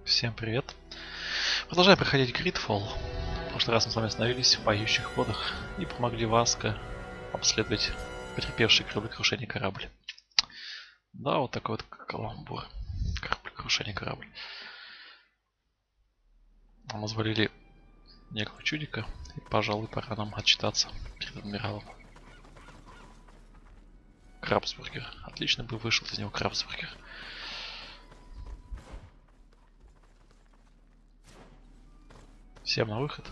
Всем привет! Продолжаем проходить GreedFall. В прошлый раз мы с вами остановились в поющих водах и помогли Васко обследовать потерпевший кораблекрушение корабль. Да, вот такой вот каламбур. Кораблекрушение корабль. Нам извалили некого чудика, и, пожалуй, пора нам отчитаться перед адмиралом. Крабсбургер. Отлично бы вышел из него крабсбургер. Всем на выход.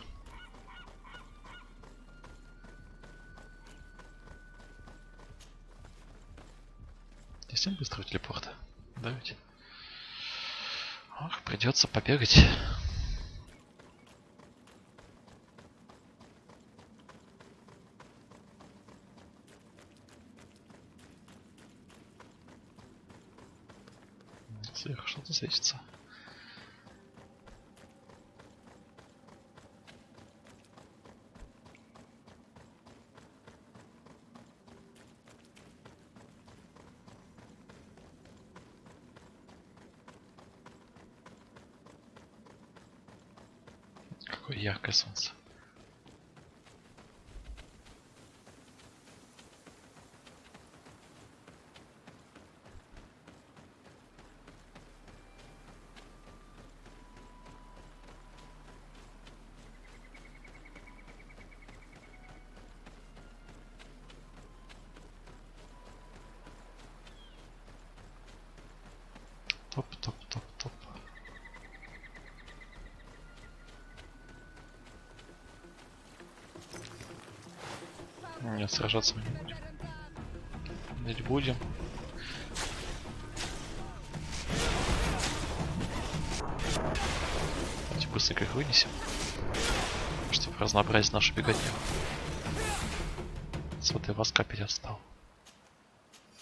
Действительно быстрого телепорта. Да ведь? Ох, придется побегать. Сверху что-то светится. Какое яркое солнце. Топ. Нет, сражаться мы не будем. Ведь будем. Давайте быстренько их вынесем, чтобы разнообразить нашу беготню. Вот и Васка перестал.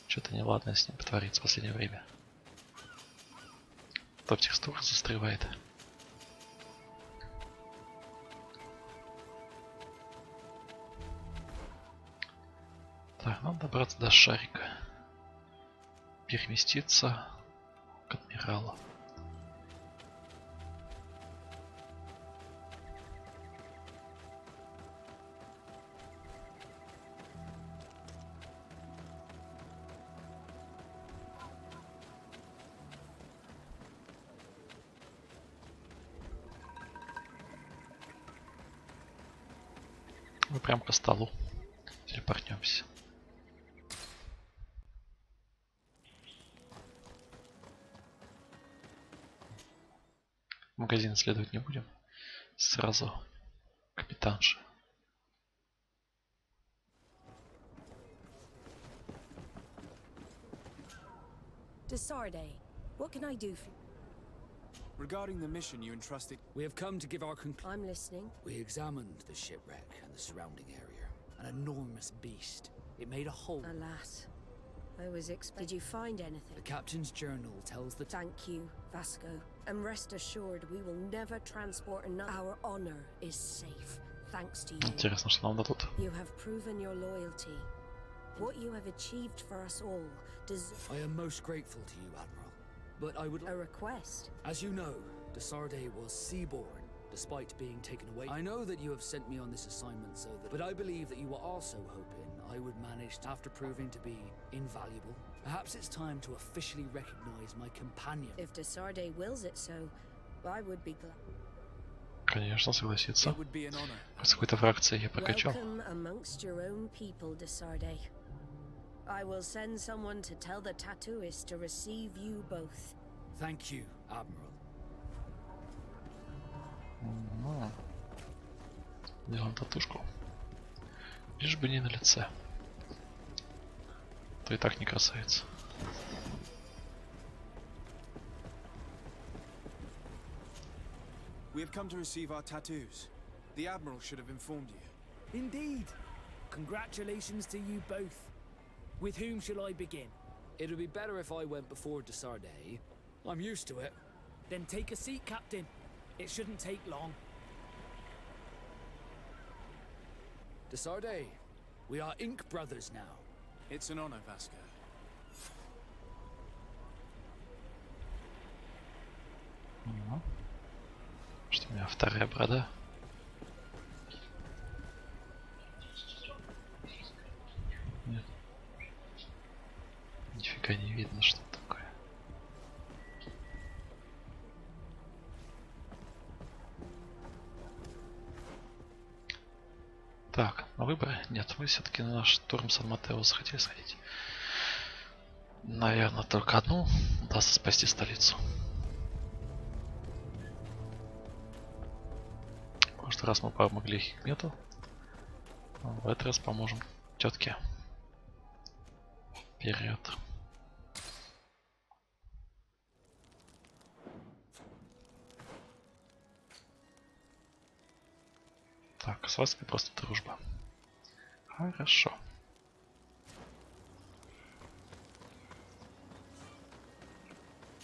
Что-то неладное с ним потворится в последнее время. То в текстурах застревает. Так, надо добраться до шарика. Переместиться к адмиралу. Мы прям по столу телепортнемся. Магазин исследовать не будем. Сразу капитанша. De Sard, what can I do for you? Regarding the mission you entrusted, We have come to give our conclusion. I'm listening. We examined the shipwreck and the surrounding area. An enormous beast. It made a hole. Alas, I was Did you find The anything? captain's journal tells the Thank you, Vasco. And rest assured, we will never transport another. Our honor is safe, thanks to you. Интересно, что нам дадут. You have proven your loyalty. What you have achieved for us all does I am most grateful to you, Admiral. But I would a request. As you know, De Sard was seaborn, despite being taken away. I know that you have sent me on this assignment so that... But I believe that you were also hoping I would manage to, after proving to be invaluable. Perhaps it's time to officially recognize my companion. If De Sard wills it so, I would be glad. Конечно, согласиться. it would be an honor. С какой-то фракцией я прокачал. Welcome amongst your own people, De Sard. I will send someone to tell the tattooist to receive you both. Thank you, Admiral. Делаем татушку. Лишь бы не на лице. То и так не красавица. We have come to receive our tattoos. The Admiral should have informed you. Indeed. Congratulations to you both. With whom shall I begin? It would be better if I went before De Sard. I'm used to it. Then take a seat, Captain. It shouldn't take long. De Sard, we are ink brothers now. It's an honor, Vasco. вторая борода. Нет. Нифига не видно, что такое. Так, на выборы? Нет, мы все-таки на наш штурм Сан-Матеуса хотели сходить. Наверное, только одну удастся спасти столицу. В прошлый раз мы помогли Хикмету. В этот раз поможем тетке. Вперед. Так, с вас просто дружба. Хорошо.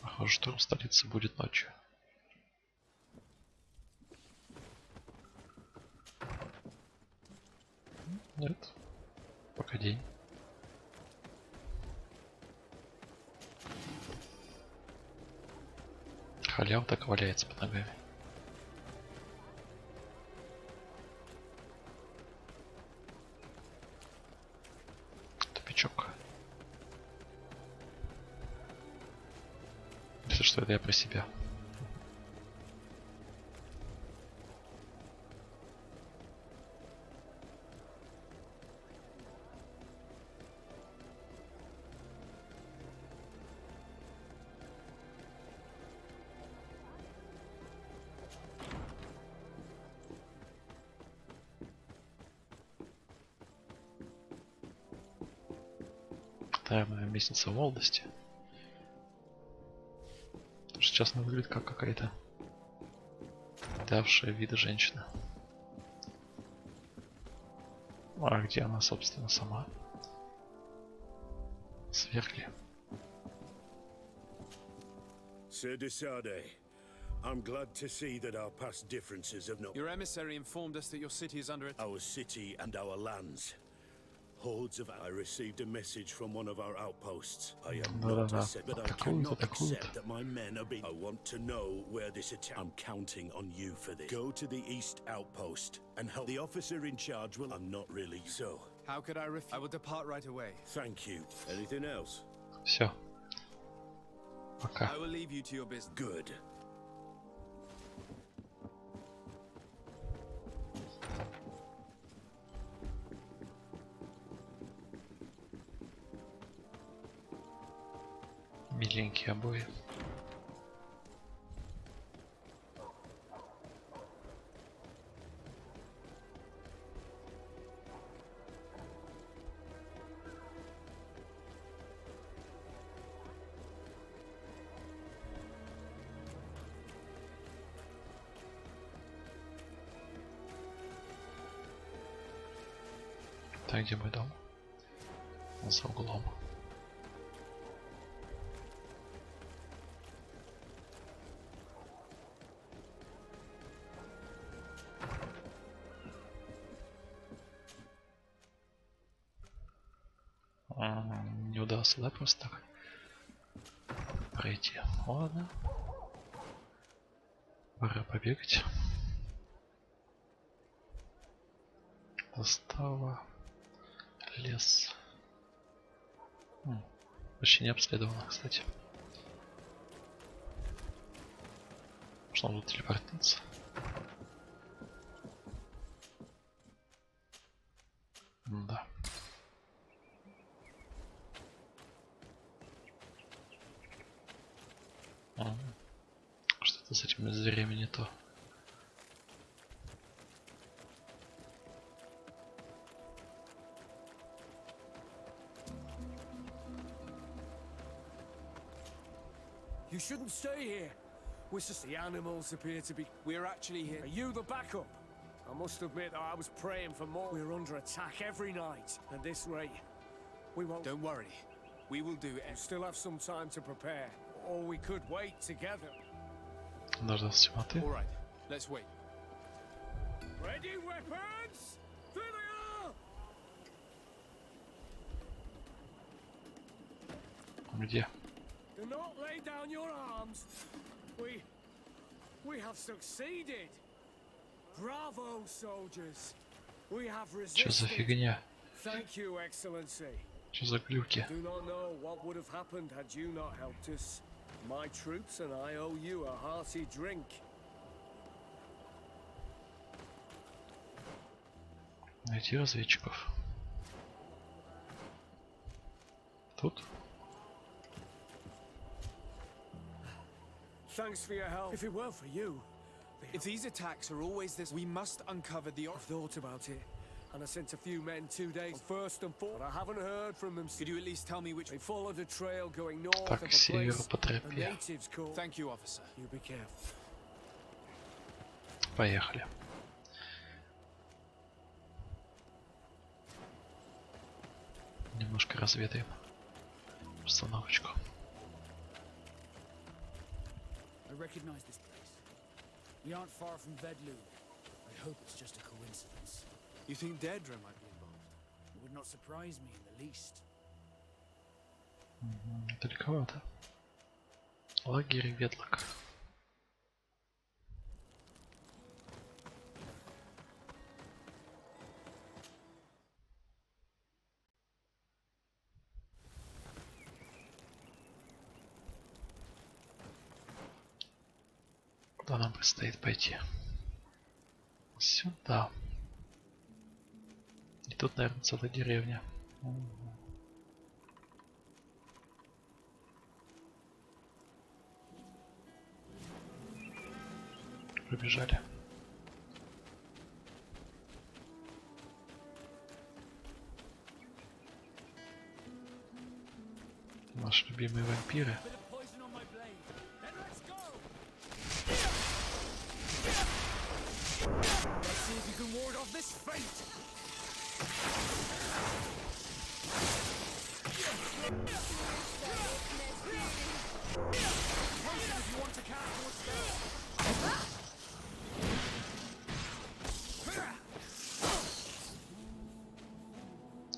Похоже, штурм столицы будет ночью. Нет. Пока день. Халява так валяется под ногами. Тупичок. Если что, это я про себя. Наверное, местница молодости. Потому что сейчас она выглядит как какая-то давшая вида женщина. А где она, собственно, сама? Сверхли. Sir De Sard, I'm glad to see that our past differences have not... Your emissary informed us that your city is under attack. Our city and our lands. Hordes of... I received a message from one of our outposts. I am not accept, but I cannot accept that my men are being... I want to know where this attack... I'm counting on you for this. Go to the east outpost and help. The officer in charge will... I'm not really... So... How could I refuse? I will depart right away. Thank you. Anything else? Все. Пока. I will leave you to your business. Good. Миленькие обои. Так, где мой дом? За углом. Не удастся, да, просто так пройти. Ладно. Пора побегать. Застава. Лес. Почти не обследовано, кстати. Можно тут телепортнуться. Да. Что-то с этими зверями не то. You shouldn't stay here. We're just the animals appear to be. We're actually here. Are you the backup? I must admit I was praying for more. We're under attack every night. At this rate, we won't. Don't worry. We will do it. Still have some time to prepare. Or we could wait together. Дождался темноты. All right. Let's wait. Ready weapons? There they are! Где? Do not lay down your arms. We have succeeded. Bravo, soldiers. We have Что за resisted. фигня? Thank you, Excellency. Что за глюки? Do not know what would have happened had you not helped us. My troops and I owe you a hearty drink. Найти разведчиков. Тут? Thanks for your help. If it weren't for you, If these attacks are always this, we must uncover the. I've thought about it, and I sent a few men 2 days first and fourth. But I haven't heard from them. Could you at least tell me which? They followed a trail going north Так, of к a северу place по the тропе. natives call. Thank you, officer. You be careful. Поехали. Немножко разведаем обстановочку. I recognize this place. We aren't far from Vedlu. I hope it's just a coincidence. You think Dedra might be involved? It would not surprise me in the least. Далековато. Лагерь Ветлок. Куда нам предстоит пойти? Сюда. И тут, наверное, целая деревня. Побежали. Наши любимые вампиры.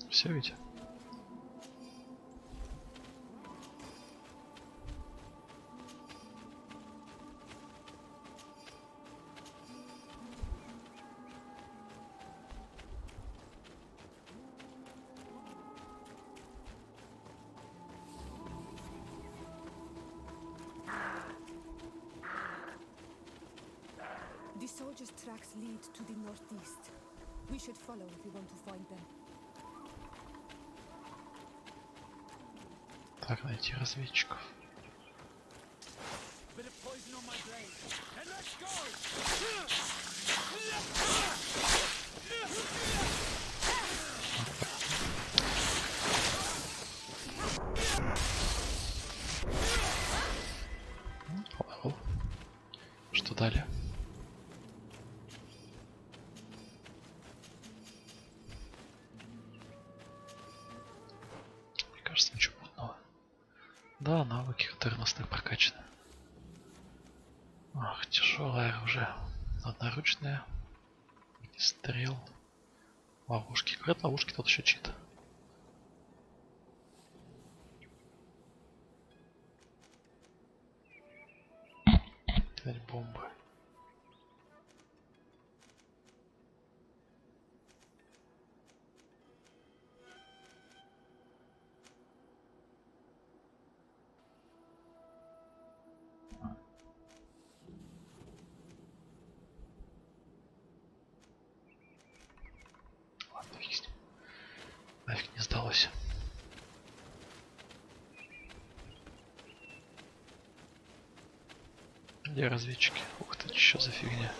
Все ведь? The soldiers' tracks lead to the northeast. We should follow if we want to find them. Так, найти разведчиков. Левел. Что далее? Мне кажется, ничего путного. Да, навыки, которые у нас так прокачаны. Ах, тяжелое оружие. Одноручное. Стрел. Ловушки. Говорят, ловушки тут еще чит. Кидать бомбы. Нафиг не сдалось. Где разведчики? Ух ты, что за фигня?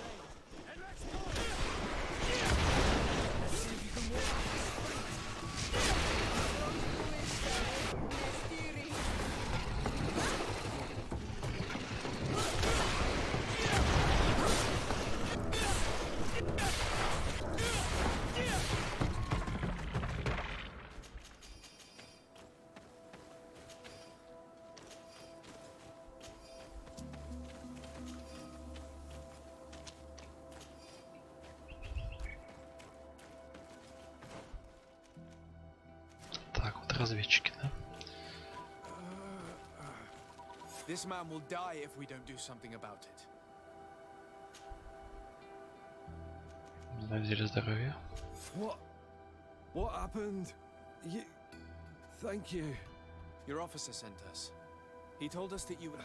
Разведчики, да? This man will die if we don't do something about it. На деле здоровья. What happened? You... Thank you. Your officer sent us. He told us that you would...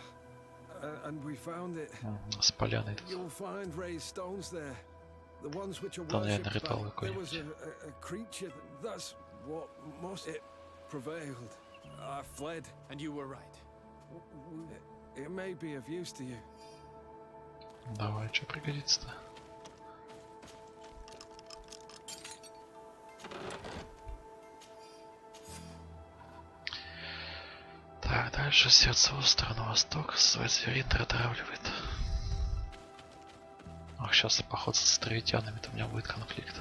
And we found it. С поляной тут. You'll find raised stones there. The ones which are Да, наверное, worshipped ритуал by... There was какой-нибудь. a creature. That's what must... It prevailed. I fled. And you were right. It may be of use to you. Давай, что пригодится-то? Так, дальше сердце острова на восток. Свой зверинтер отравливает. Ах, сейчас поход с островитянами-то у меня будет конфликт.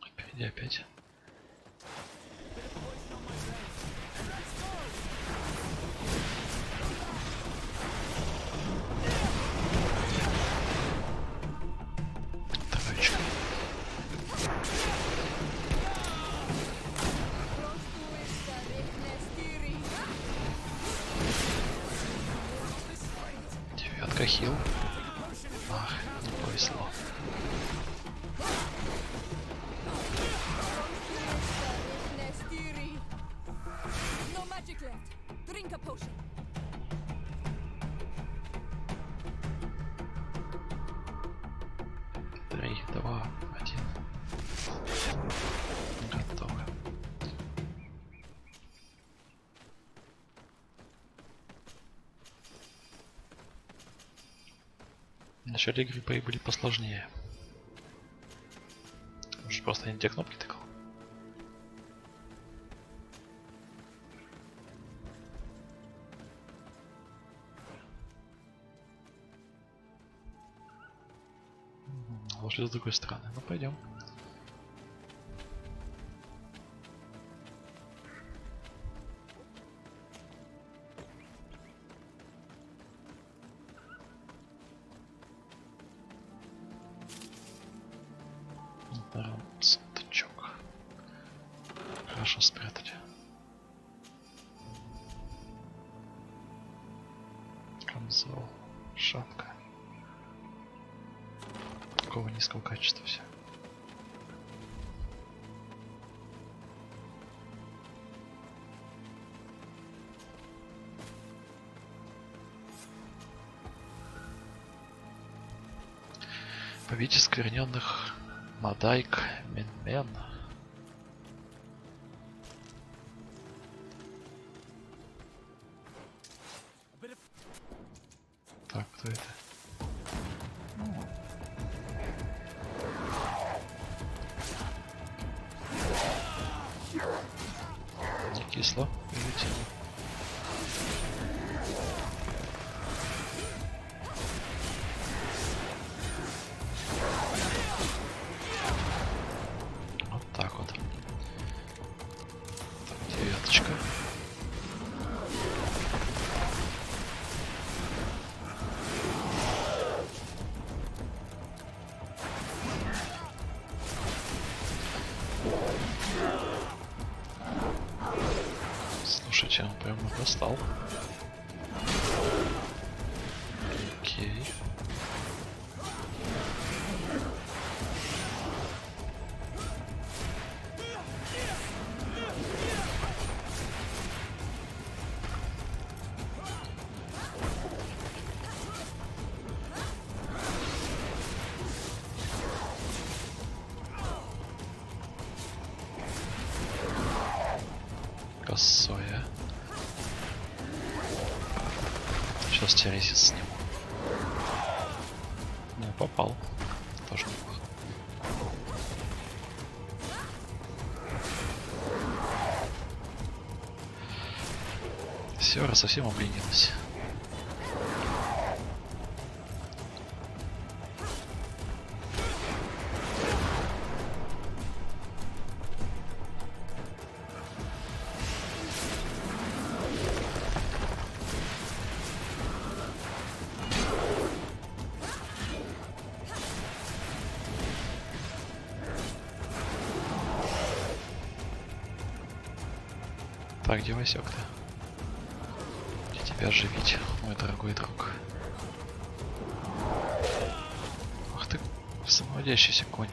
Впереди опять. Троечка. Девятка хил. Ах, не повезло. No magic left. Drink a potion. Три, два, один. Готово. В начале игры бои были посложнее. Может, просто не те кнопки тыкал? Лучше с другой стороны. Ну пойдем. Сундучок. Хорошо спрятать. Камзол. Шапка. Такого низкого качества все. Победите скверненных Мадайк Менмен. Так, кто это? Не кисло, прилетело. Вот так вот. Так, девяточка. Слушайте, он прямо достал. Окей. Косое. Сейчас терезис сниму. Ну, попал. Тоже неплохо. Все, совсем обленилась. Так, где Васек-то? Где тебя оживить, мой дорогой друг? Ах ты, самоводящийся конь.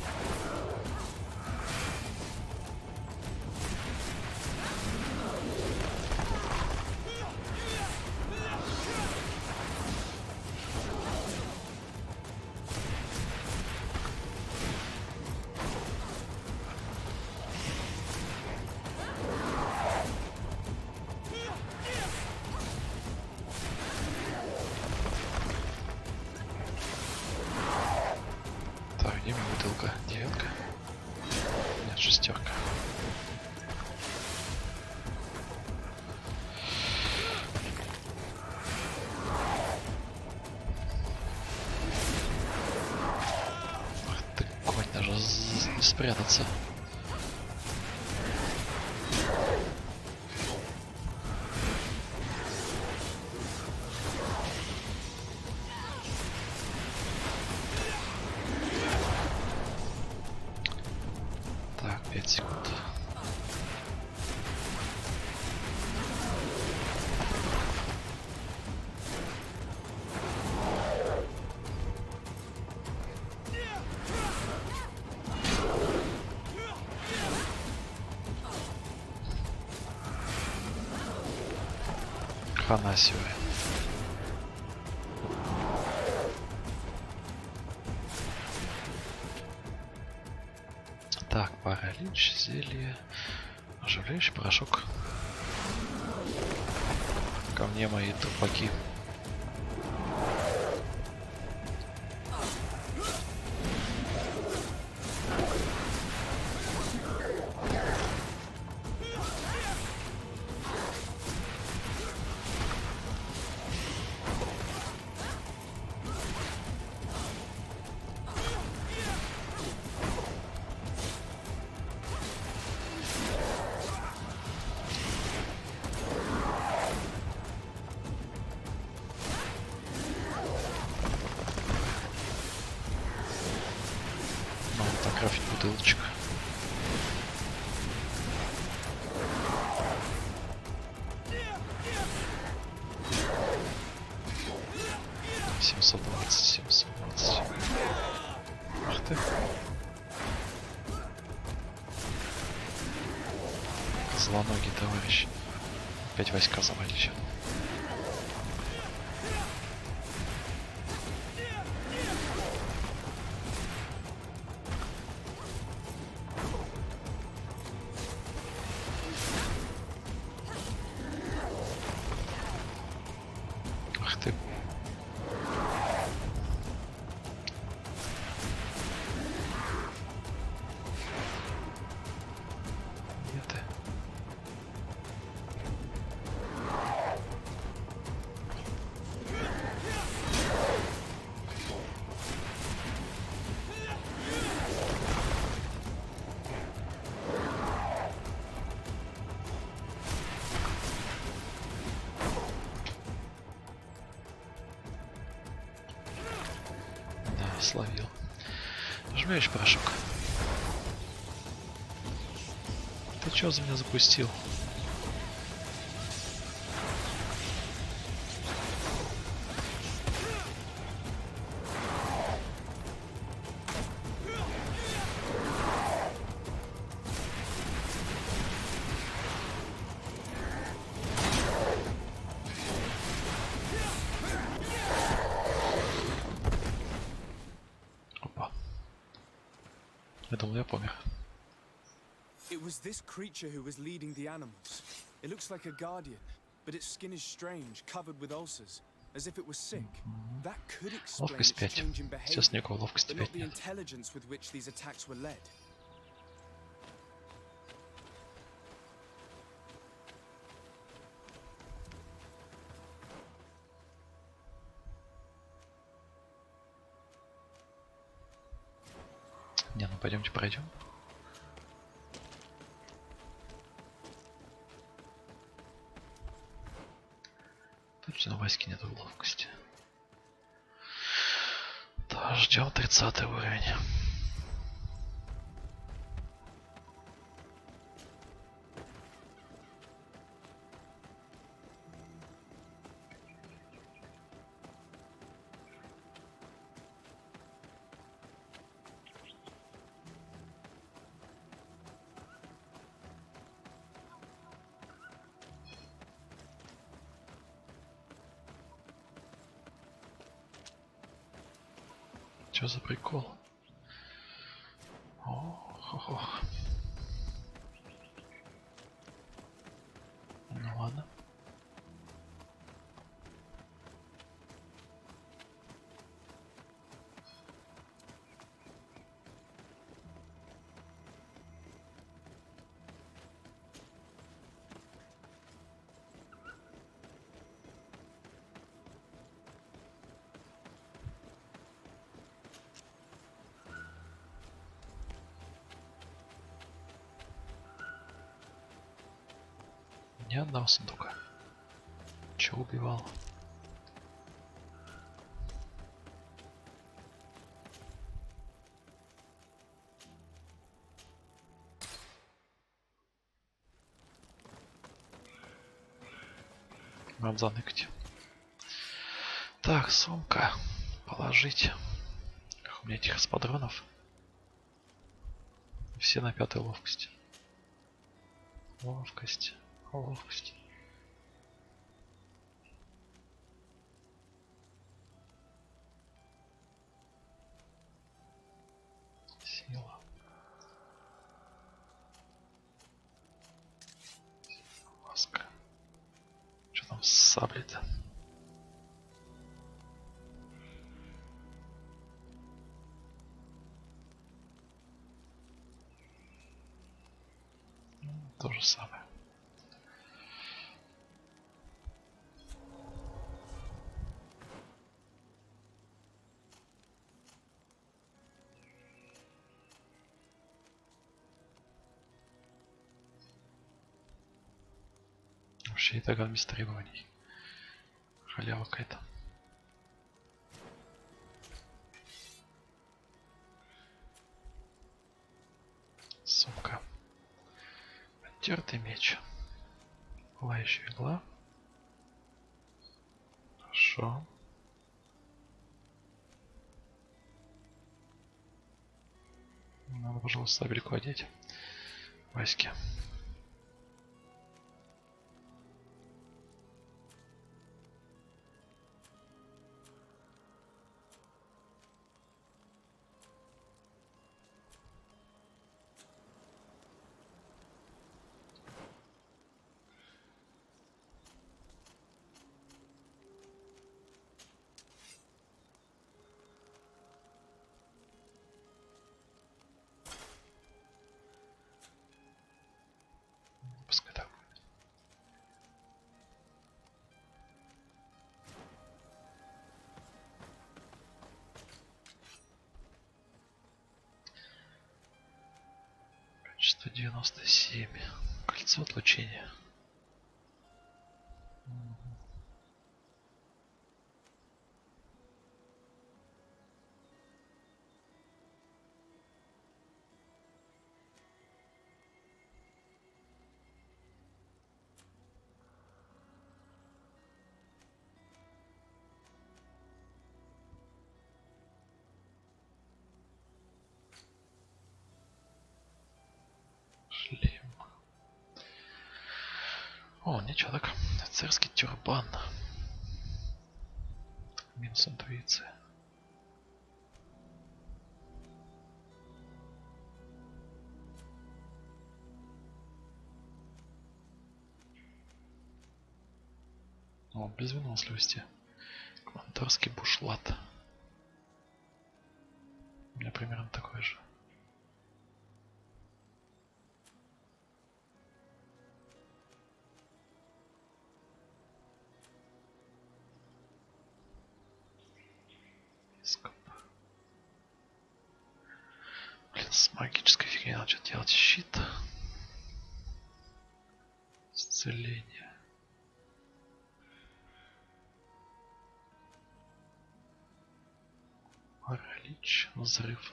Бутылка, 9. Нет, 6. Ах ты, конь, даже не спрятаться. Так, 5 секунд. Хана себе. Так, паралич, зелье, оживляющий порошок. Ко мне мои трупаки. Крафтить бутылочек. $720. Ах ты. Злоногий товарищ. Опять войска завалили. Ах ты. Где ты? Словил. Оживляющий порошок. Ты чё за меня запустил? Я думал, я помер. It was this creature who was leading the animals. It looks like a guardian, but its skin is strange, covered with ulcers, as if it was sick. That could explain its change in behavior, but not the intelligence with which these attacks were led. Не, ну пойдемте пройдем. Точно у Васьки нет ловкости. Да, ждем 30 уровень. Что за прикол? Ох, ох. Ну ладно. Ни одного сундука. Че убивал? Надо заныкать. Так, сумка. Положить. Эх, у меня этих эспадронов. Все на 5-й ловкости. Ловкость. Ловкость. Сила. Маска. Что там с саблей-то? То же самое. Вообще это без требований. Халява какая-то. Сумка. Потертый меч. Лающая игла. Хорошо. Надо, пожалуйста, сабельку одеть. Ваське. Пускай так будет. Качество 97. Кольцо отлучения. Шлем. О, ничего так. Царский тюрбан. Минус интуиция. О, без выносливости. Кванторский бушлат. У меня примерно такой же. Блин, с магической фигней надо что-то делать. Щит. Исцеление. Паралич. Взрыв.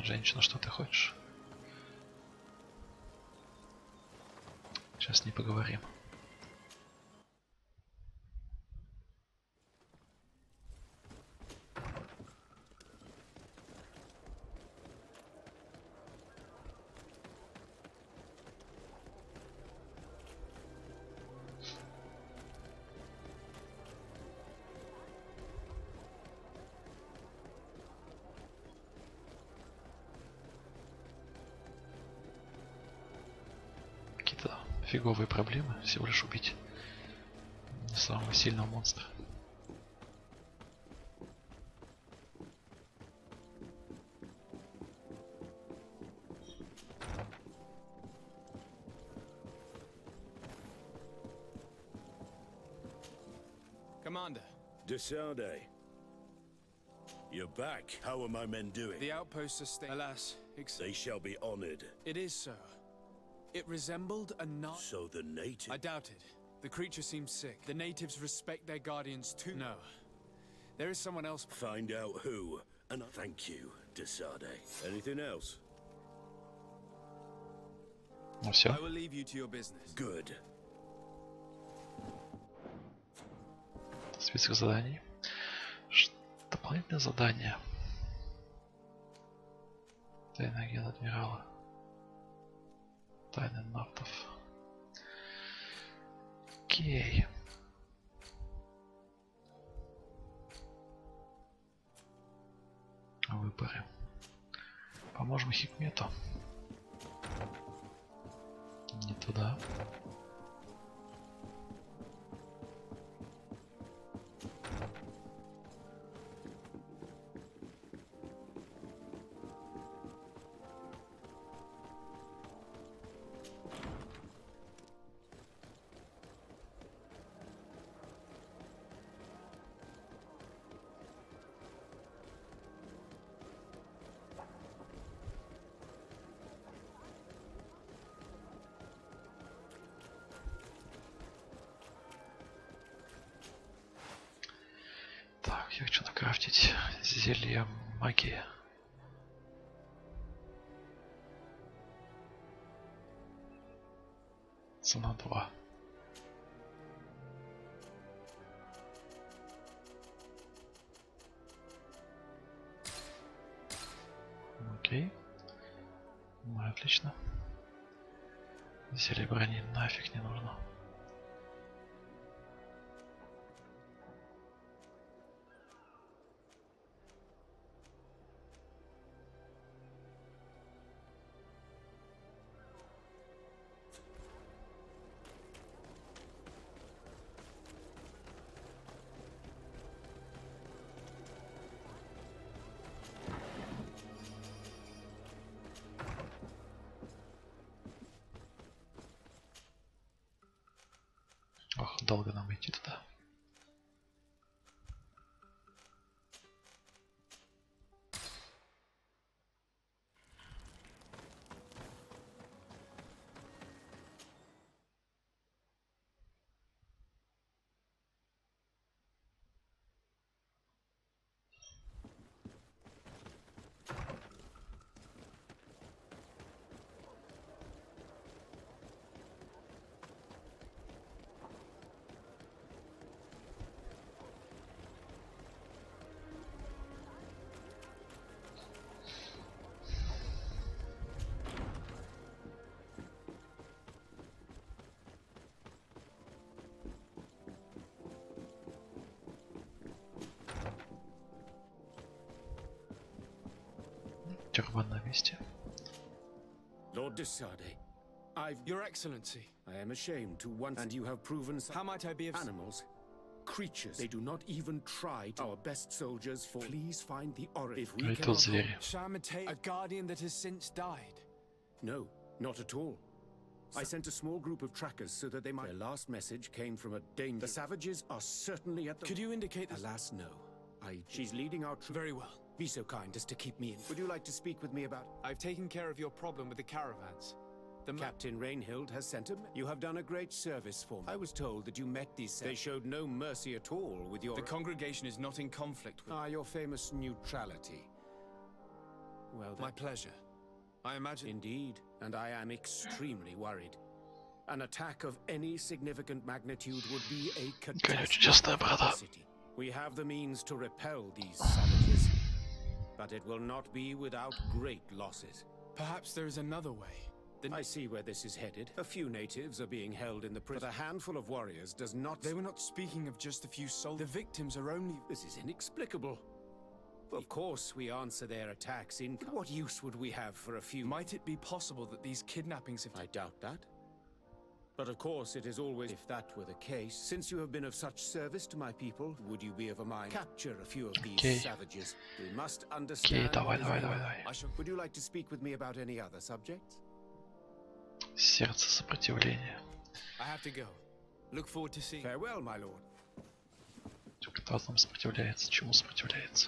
Женщина, что ты хочешь? Сейчас не поговорим. фиговые проблемы, всего лишь убить самого сильного монстра. Commander. De Sard, you're back. How are my men doing? The outposts are alas, they shall be honored. It is so. It resembled a nut. So the native... I doubt it. The creature seems sick. The natives respect their guardians too. No. There is someone else. Find out who. And thank you, De Sard. Anything else? Ну все. I will leave you to your business. Good. Список заданий. Дополнительное задание. Тайный агент адмирала. Тайны нафтов. Окей. Выборы. Поможем Хикмету. Не туда. Так, я хочу накрафтить зелье магии. Цена 2. Окей. Ну, отлично. Зелье брони нафиг не нужно. Ох, долго нам идти туда. Тюрбан на месте. Lord De Sard, Your Excellency. I am ashamed to once, and you have proven How might I be of animals, creatures. They do not even try to. Our best soldiers for. Please find the origin. If we И тут звери. Shamate, a guardian that has since died. No, not at all. I sent a small group of trackers so that they might. Their last message came from a danger. The savages are certainly at the. Could you indicate this? Alas, no. She's leading our troops. Very well. Be so kind as to keep me in. Would you like to speak with me about? I've taken care of your problem with the caravans. The Captain Rainhild has sent him. You have done a great service for me. I was told that you met these. They showed no mercy at all with your. The congregation is not in conflict with. Your famous neutrality. Well, My pleasure. I imagine. Indeed, and I am extremely worried. An attack of any significant magnitude would be a catastrophe for the city. We have the means to repel these savages, but it will not be without great losses. Perhaps there is another way. I see where this is headed. A few natives are being held in the prison. But a handful of warriors does not. They were not speaking of just a few soldiers. The victims are only. This is inexplicable. Of course, we answer their attacks in. What use would we have for a few? Might it be possible that these kidnappings have. I doubt that. But of course, it is always, if that were the case, since you have been of such service to my people, would you be of a mind capture a few of these savages? We must understand. Давай. Would you like to speak with me about any other subjects? Сердце сопротивления. I have to go. Look forward to seeing. Farewell, my lord. Кто там сопротивляется? Чему сопротивляется?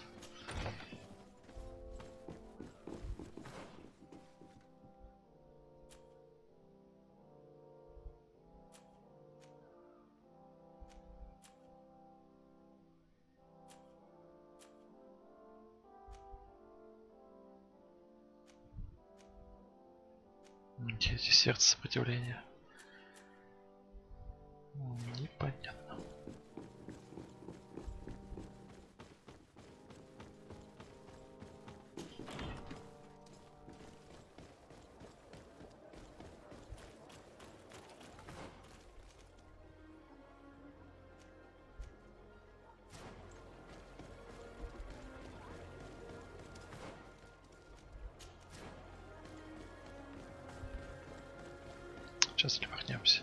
Где эти сердца сопротивления? Непонятно. Сейчас вернемся.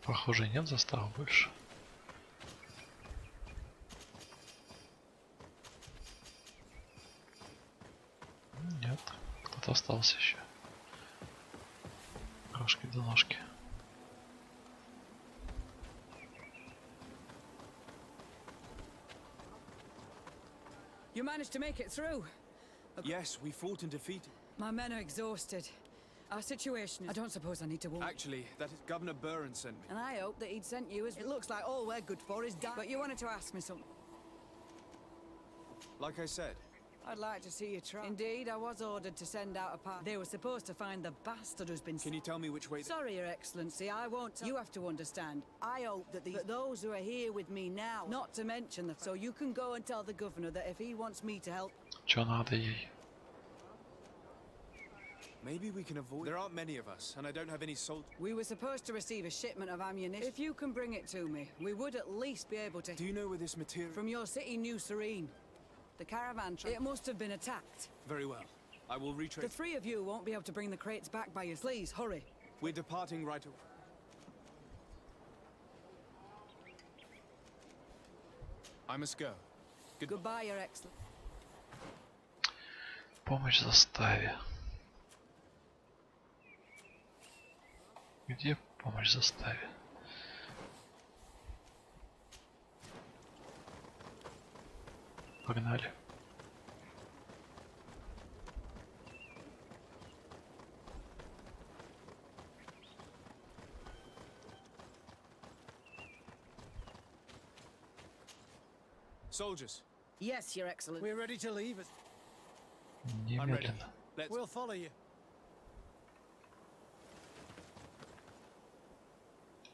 Похоже, нет застав больше. Нет, кто-то остался еще. Рожки до ножки. You managed to make it through. Yes, we fought and defeated. My men are exhausted. Our situation is... I don't suppose I need to warn... Actually, that is Governor Burren sent me. And I hope that he'd sent you as... It looks like all we're good for is dying. But you wanted to ask me something. Like I said. I'd like to see you try. Indeed, I was ordered to send out a party. They were supposed to find the bastard who's been... Can you tell me which way... Sorry, Your Excellency, I won't... You have to understand. I hope that those who are here with me now, not to mention the... So you can go and tell the governor that if he wants me to help... Чё надо ей? Maybe we can avoid... There aren't many of us, and I don't have any soldiers. We were supposed to receive a shipment of ammunition. If you can bring it to me, we would at least be able to... Do you know where this material... From your city, New Serene. The caravan... It must have been attacked. Very well. I will retrace... The three of you won't be able to bring the crates back by you. Please, hurry. We're departing right away. I must go. Goodbye, Your Excellency. Помощь заставе. Где помощь заставе? Погнали. Soldiers. Yes, Your Excellency. We're ready to leave. Немедленно. We'll follow you.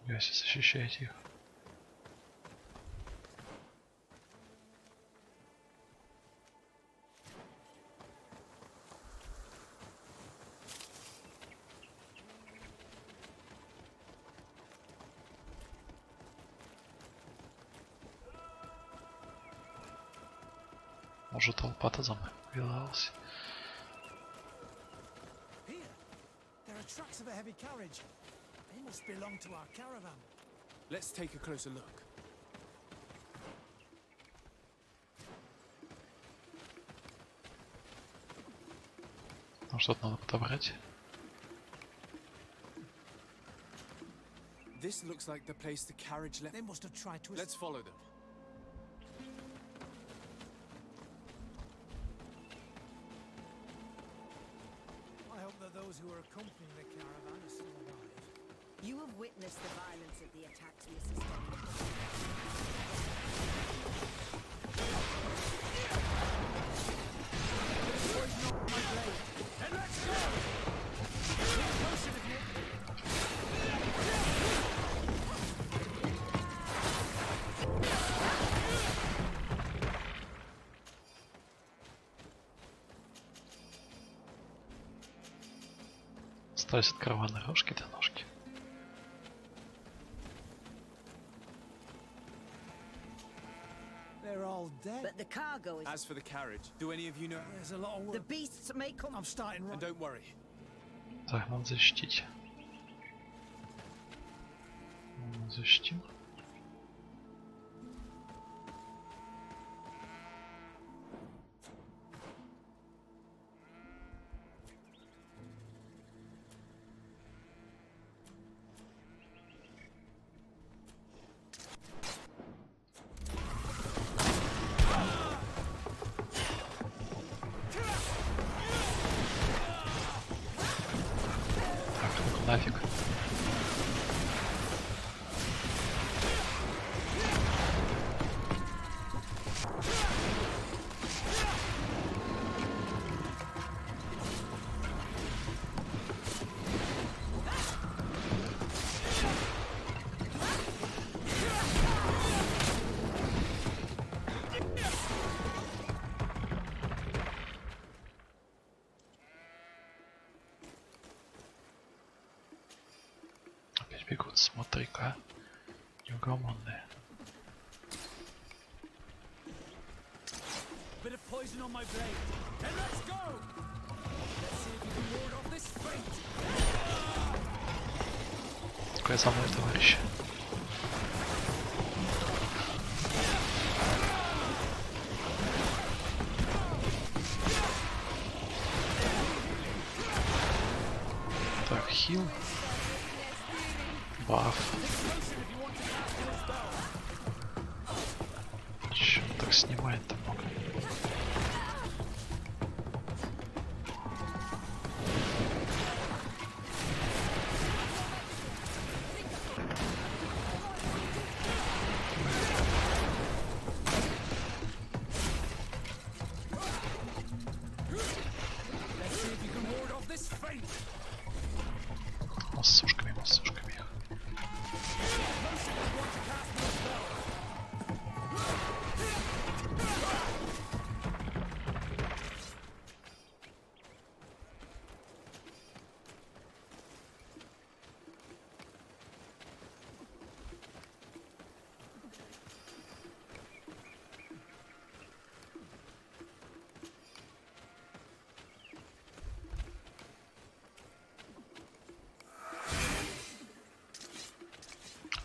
Защищайте их. Может, толпа-то за мной вилась. Here, there are tracks of a heavy carriage. They must belong to our caravan. Let's take a closer look. Там что-то надо подобрать. This looks like the place the carriage left. They must have tried to... Let's follow them. I hope that those who are accompanying the caravan are still alive. You have witnessed the violence of the attacks we sustained. And let's go! Остались от каравана рожки до ножки. They're all dead. But the cargo is... As for the carriage, do any of you know? There's a lot of The work. beasts may come... I'm starting. And don't worry. Так, надо защитить. Защитим. Нафиг. Опять бегут, смотри-ка, неугомонные. Bit of poison on my blade. And let's go! Let's see if you can ward off this fate. Какая за мной, товарищ? Так, хил. Баф. Чё так снимает-то много? Let's see if you can ward off this fate. Массушками, массушками их.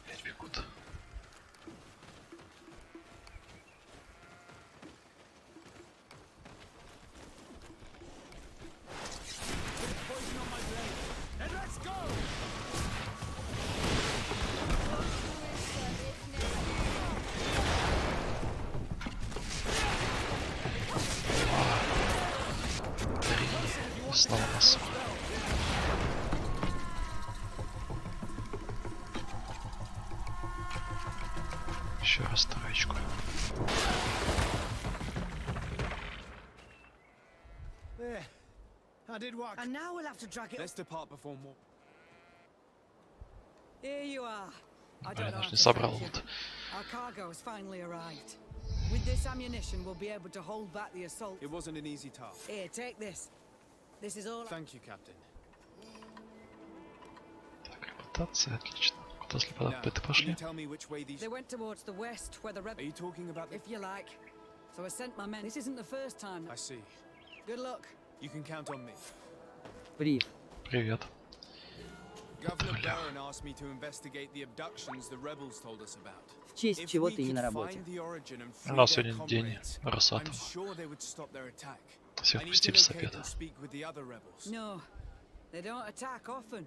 Опять бегут. Poison on my blade. And let's go! Три. Снова массу. Еще раз троечку. There. I did work. And now we'll have to drag it. Let's depart before more. Here you are. I Блин, don't know аж how не to собрал thank you. лут. Our cargo has finally arrived. With this ammunition, we'll be able to hold back the assault. It wasn't an easy task. Here, take this. This is all. Thank you, Captain. Так, репутация, отлично. Куда Now, следопыты can you пошли? tell me which way these... They went towards the west, where the Are rebels, you talking about the... if you like. So I sent my men. This isn't the first time. I see. Good luck. You can count on me. Привет. Привет. Governor Бля. Barron asked me to investigate the abductions the rebels told us about. В честь If чего we ты не could на работе? find the origin and free У нас their сегодня день comrades, I'm Росатома. sure they would stop their attack. Всех I need to пустили с locate обеда. and speak with the other rebels. No, they don't attack often.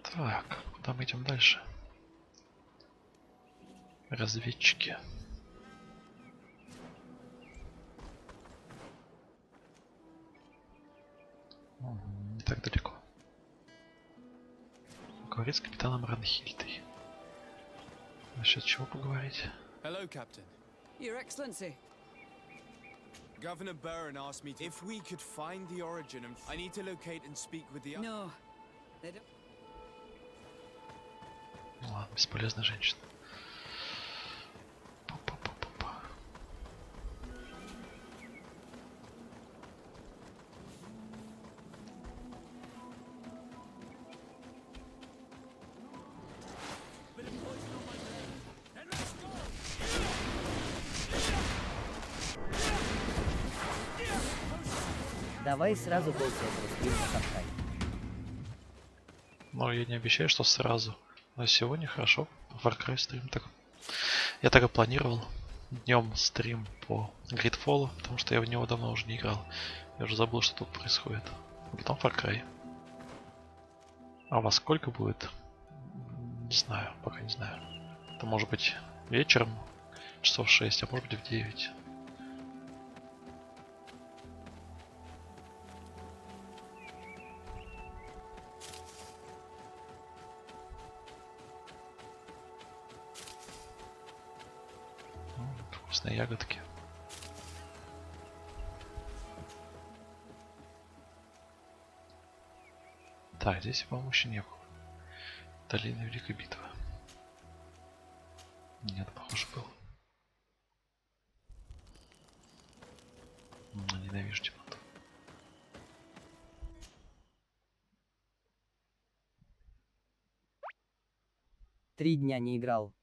Так, куда мы идем дальше? Разведчики. так далеко. Говорит с капитаном Ранхильдой. Насчет чего поговорить? Hello, Captain. Your Excellency. Governor Burren asked me if we could find the origin and I need to locate and speak with the... No. They don't... Ну ладно, бесполезная женщина. Пу-пу-пу-пу-пу. Давай сразу полчаса стрим покатать. Но я не обещаю, что сразу. Но сегодня хорошо. Far Cry стрим так. Я так и планировал. Днем стрим по GreedFall, потому что я в него давно уже не играл. Я уже забыл, что тут происходит. А потом Far Cry. А во сколько будет? Не знаю, пока не знаю. Это может быть вечером, часов 6, а может быть в 9. Вкусные ягодки. Так, здесь, по-моему, еще не было. Долина Великой Битвы. Нет, похоже, был. Ненавижу темноту. Три дня не играл.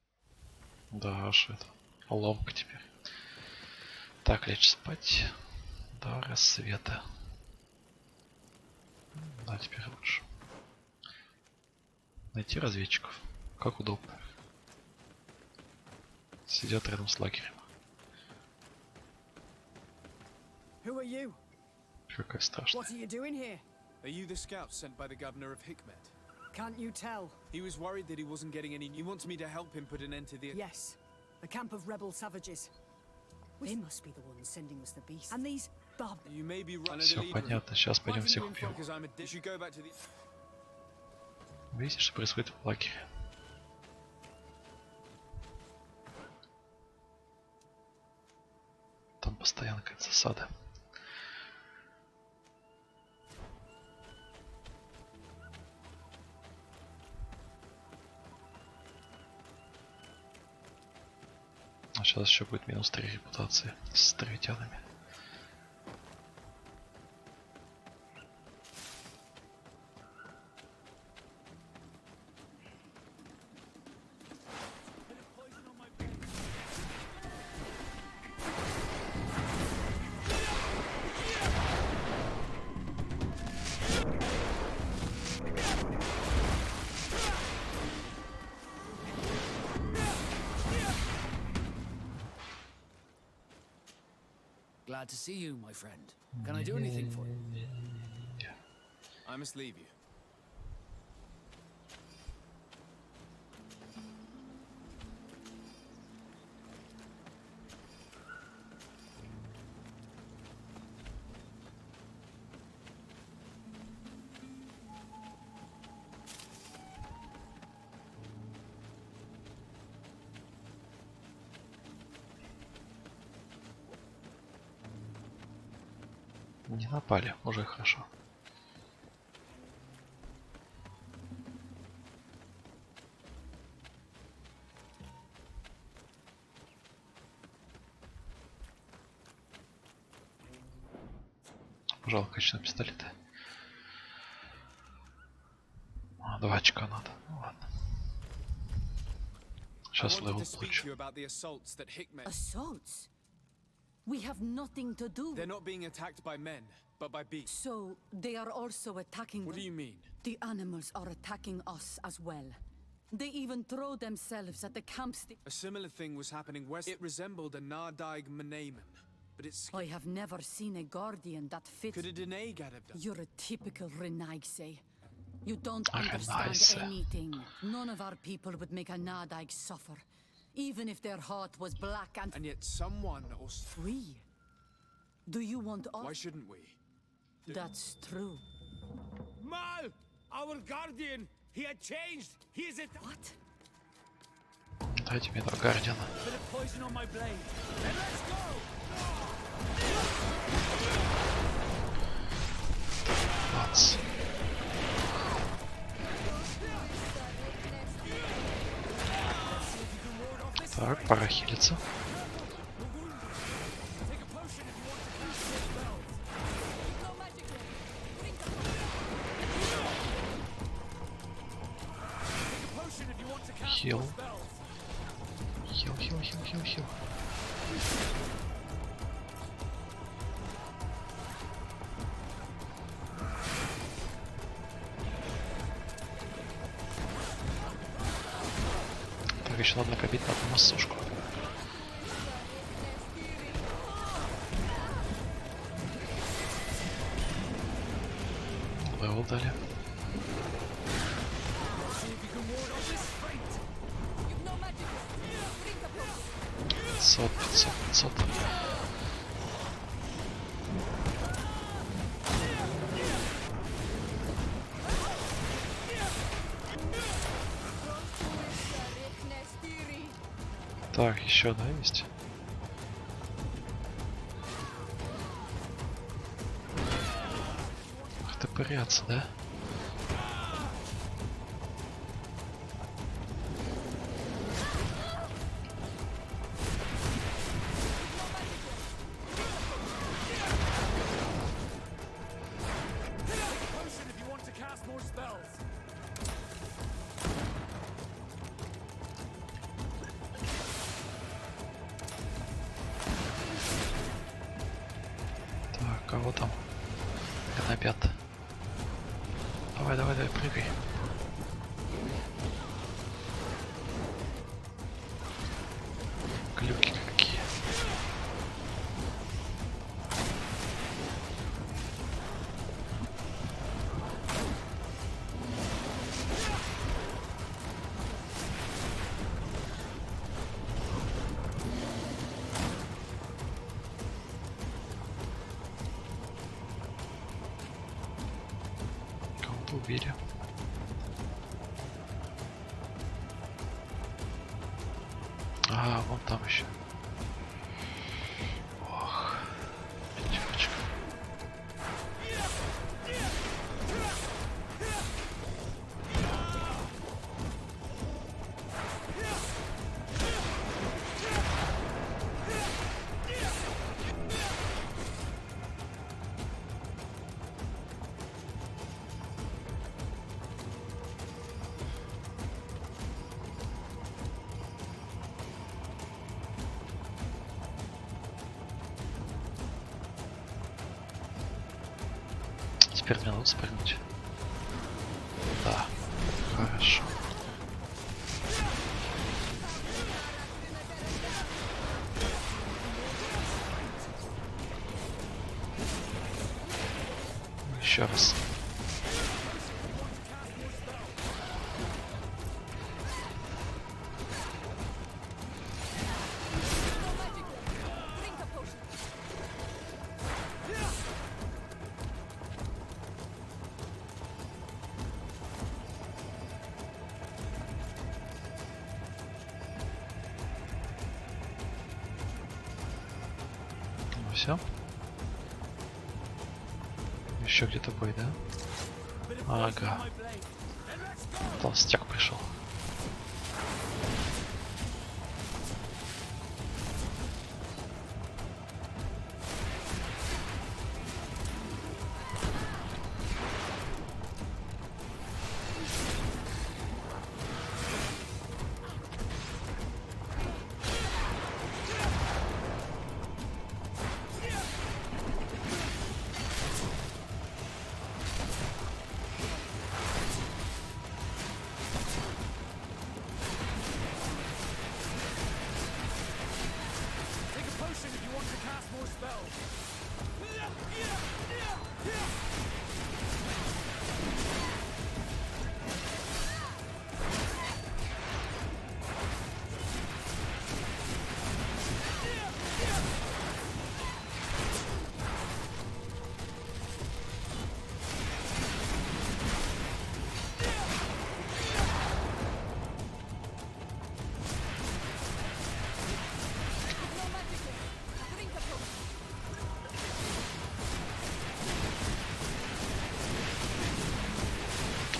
Да, аж это. Ломка теперь. Так, лечь спать до рассвета. Да, теперь лучше. Найти разведчиков. Как удобно. Сидят рядом с лагерем. Who are you? Какая страшная. What are you doing here? Are you the scout sent by the governor of Hikmet? Can't you tell? He was worried that he wasn't getting any... He wants me to help him put an end to the... Yes. A camp of rebel savages. They must be the ones sending us the beast. And these Bob. You may be right. Все понятно, сейчас пойдем всех убьем. Видите, что происходит в лагере? Там постоянно какая-то засада. А сейчас еще будет минус 3 репутации с островитянами. Glad to see you, my friend. Can I do anything for you? I must leave you. Не напали, уже хорошо. Жалко, конечно, пистолеты. 2 очка надо. Ну ладно. Сейчас левел получу. Assaults? We have nothing to do. They're not being attacked by men, but by beasts. So they are also attacking. What do you mean? The animals are attacking us as well. They even throw themselves at the camps. A similar thing was happening west. It resembled a Nardaig Menamen, but it's... I have never seen a guardian that fits. Could a Denaig have done? You're a typical Renaigse. You don't understand anything. None of our people would make a Nardaig suffer. Even if their heart was black and... And yet someone or... Free? Do you want us? Why shouldn't we? That's true. Mal, our guardian, he had changed. He is it. What? Дайте мне этого Гардиана. Bit of poison on my blade. Then let's go. Бац. Так, пора хилиться. Хил. Хил. Так, еще надо накопить на одну массушку. Левел дали. 500. Так, еще, да, есть? Как-то пыряться, да? Кого там? Гнобят. Давай, прыгай. Глюки какие. Убили. А, вон там еще. Ох, девочка. Теперь мне надо спрыгнуть. Да, хорошо. Еще раз. Все. Еще где-то бой, да? Ага. Толстяк пришел.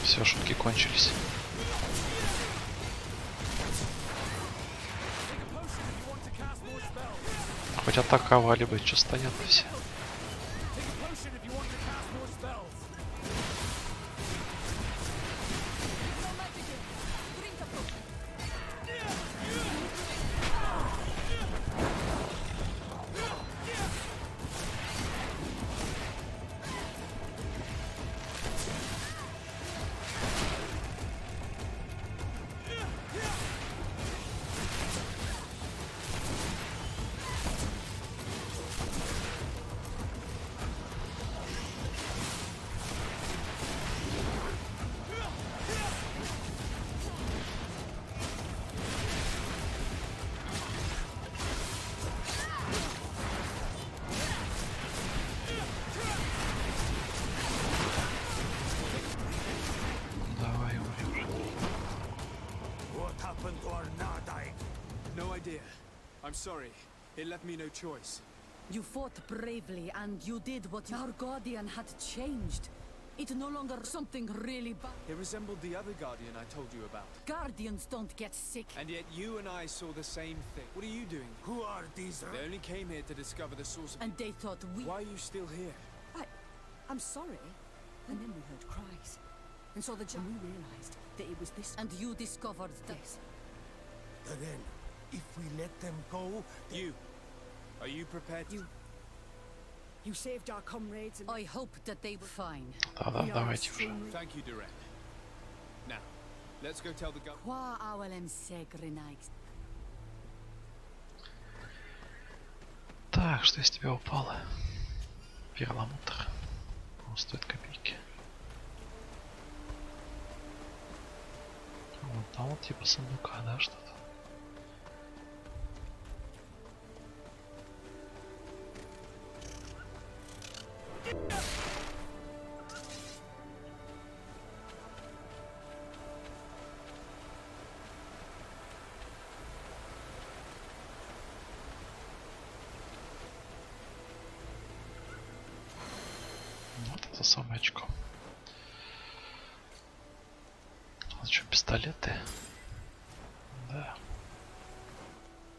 Все, шутки кончились. Хоть атаковали бы, что стоят все. I'm sorry. It left me no choice. You fought bravely and you did what our guardian had changed. It's no longer something really bad. It resembled the other guardian I told you about. Guardians don't get sick. And yet you and I saw the same thing. What are you doing? Who are these? They only came here to discover the source of... And they thought we... Why are you still here? I'm sorry. And then we heard cries. And saw the jump. We realized that it was this. And you discovered this. Then, if we let them go... You. Are you prepared? You saved our comrades and... I hope that they were fine. Да, давайте уже. Thank you, Direct. Now, let's go tell the guard... Qua awelem segrenaix. Так, что из тебя упало? Перламутр. Он стоит копейки. Вот там вот типа сундука, да, что-то? Вот это самое очко. А что, пистолеты? Да.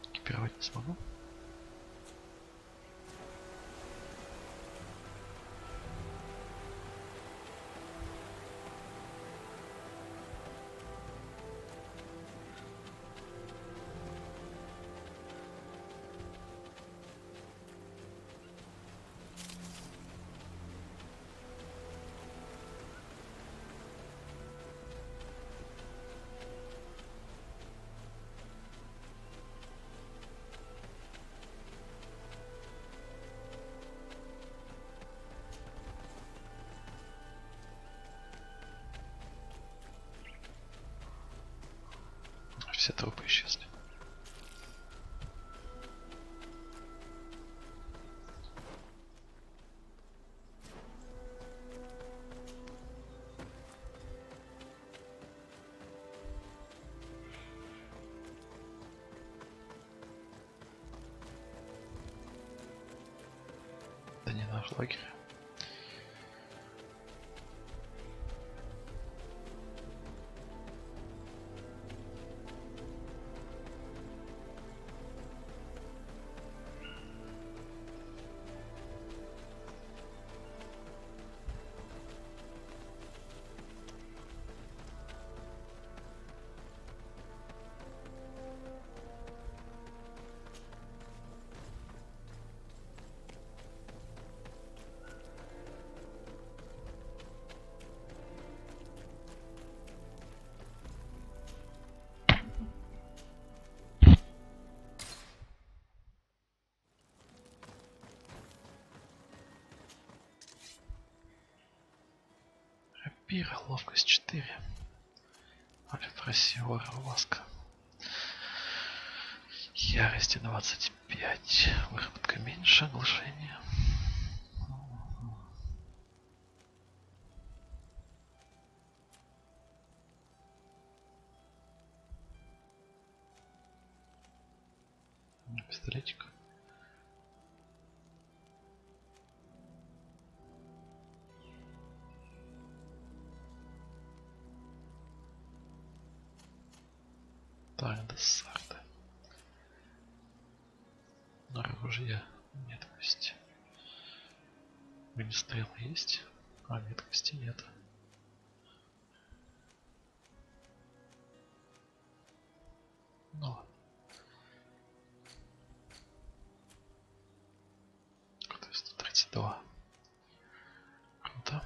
Экипировать не смогу. Все трупы исчезли. Да не наш лагерь. Пира, ловкость 4. Альфрасиора, ласка. Ярости 25. Выработка меньше, оглушение. Пистолетик. Константина Де Сарда. Оружие, меткость. Огнестрел есть, а меткости нет. Ну. 132. Круто.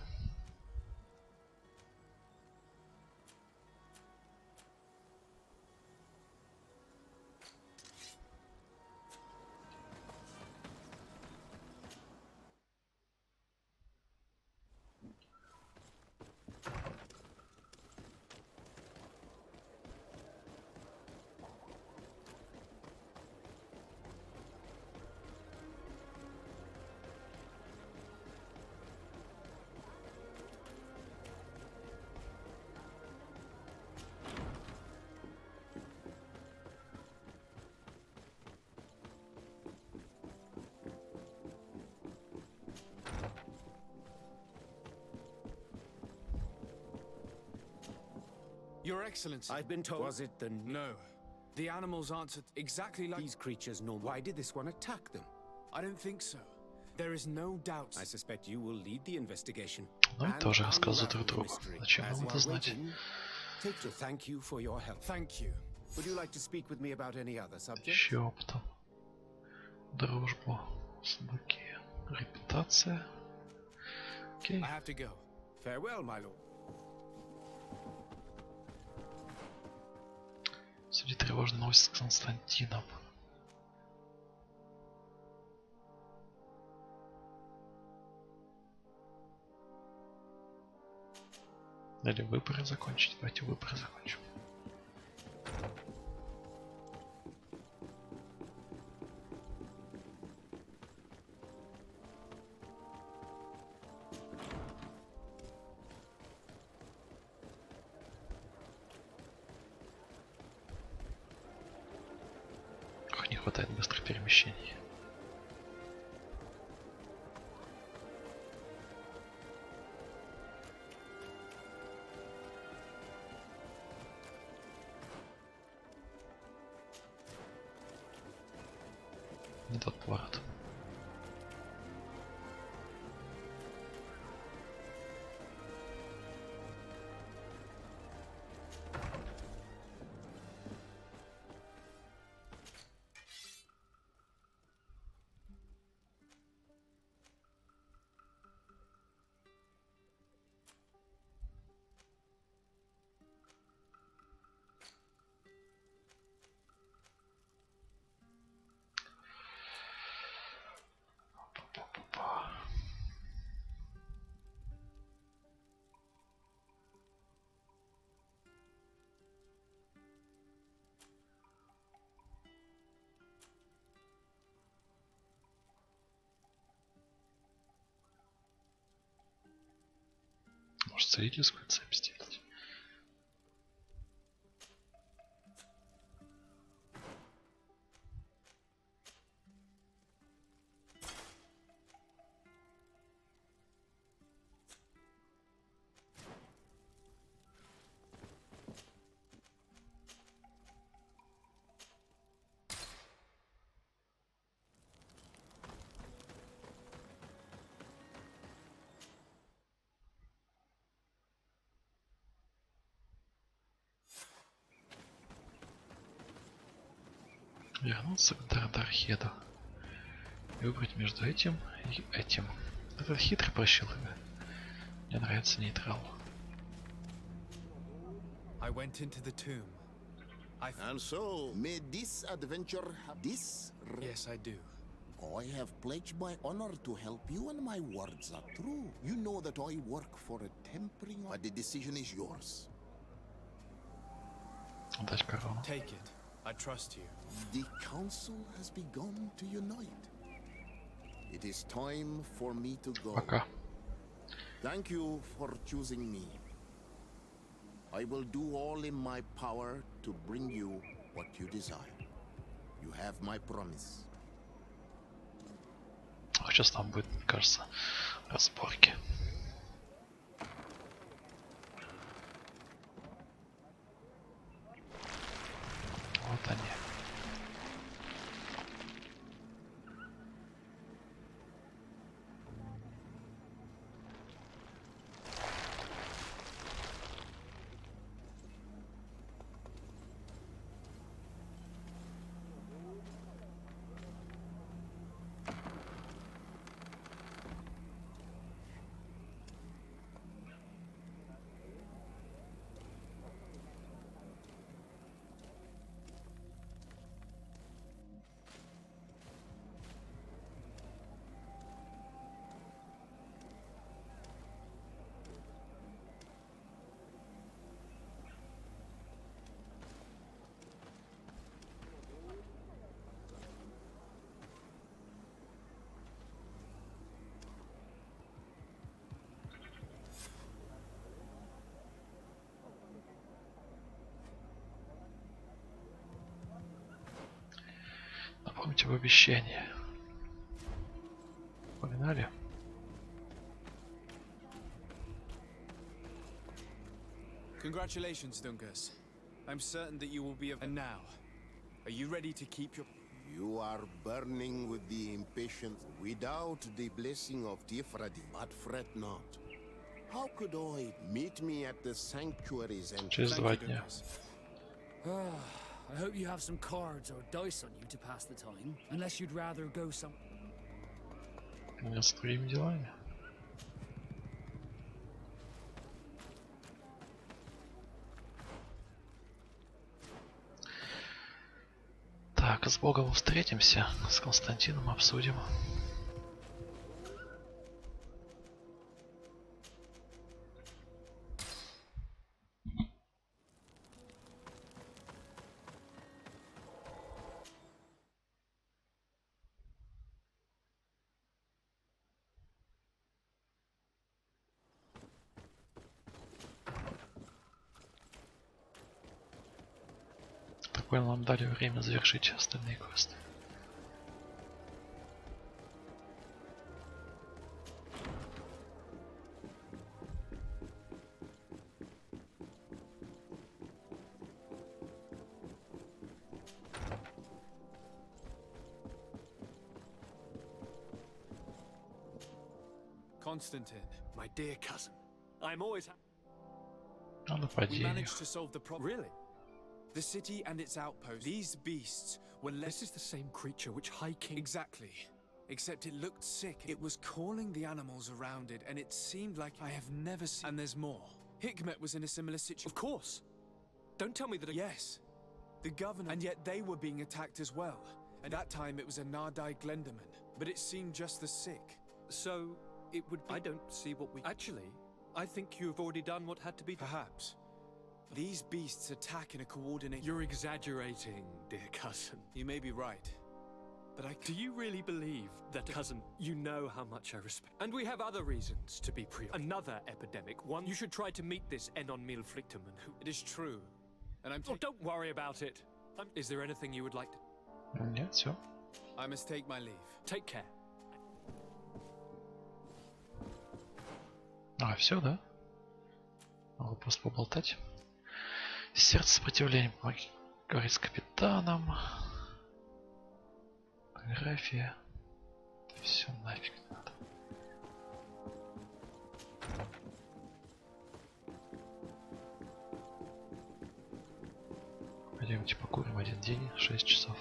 Your Excellency. I've been told. Was it the... No. The animals answered exactly like... These creatures know. Why did this one attack them? I don't think so. There is no doubt. I suspect you will lead the investigation. Ну и тоже рассказывают друг другу. Зачем нам это знать? Thank you for your help. Thank you. Would you like to speak with me about any other subject? Еще опытом. Дружбу. Собаки. Репутация. Окей. I have to go. Farewell, my lord. Судя тревожные новости с Константином. Или выборы закончить? Давайте выборы закончим. Ох, не хватает быстрых перемещений. Не тот поворот. Может, целительскую цепь сделать? Вернуться к Дархеду и выбрать между этим и этим. Этот хитрый прощелыга. Мне нравится нейтрал. I went into the tomb. And so, may this adventure have this? Yes, I do. I have pledged my honor to help you, and my words are true. You know that I work for a tempering, but the decision is yours. Отдать корону. Take it. I trust you. The council has begun to unite. It is time for me to go. Пока. Thank you for choosing me. I will do all in my power to bring you what you desire. You have my promise. Сейчас там будет, мне кажется, разборки. верить в обещания. Погнали. Congratulations, Dungus. I'm certain that you will be. And now, are you ready to keep your? You are burning with the impatience without the blessing of Tir-Fradi. But fret not. How could I meet me at the sanctuaries and Через 2 дня. I hope you have some cards or dice on you to pass the time, unless you'd rather go some. У меня с твоими делами. Так, с Богом встретимся, с Константином обсудим. Понял, нам дали время завершить остальные квесты. Constantine, my dear cousin, I'm always. We managed to solve the problem. Really? The city and its outposts. These beasts were less. This is the same creature which High King. Exactly. Except it looked sick. It was calling the animals around it, and it seemed like I have never seen. And there's more. Hikmet was in a similar situation. Of course. Don't tell me that. Yes. The governor. And yet they were being attacked as well. And that time it was a Nardai Glenderman. But it seemed just as sick. So it would be. I don't see what we. Actually, I think you've already done what had to be. Perhaps. These beasts attack in a coordinated. You're exaggerating, dear cousin. You may be right. But I. Do you really believe that, cousin, you know how much I respect? And we have other reasons to be Another epidemic. One, you should try to meet this Enon Milflichterman who. It is true. And I'm. Oh, don't worry about it. Is there anything you would like to. Нет, все. I must take my leave. Take care. А, все, да? Могу просто поболтать. Сердце сопротивления, помоги говорить с капитаном. Фотография. Все нафиг надо. Пойдемте покурим один день, 6 часов.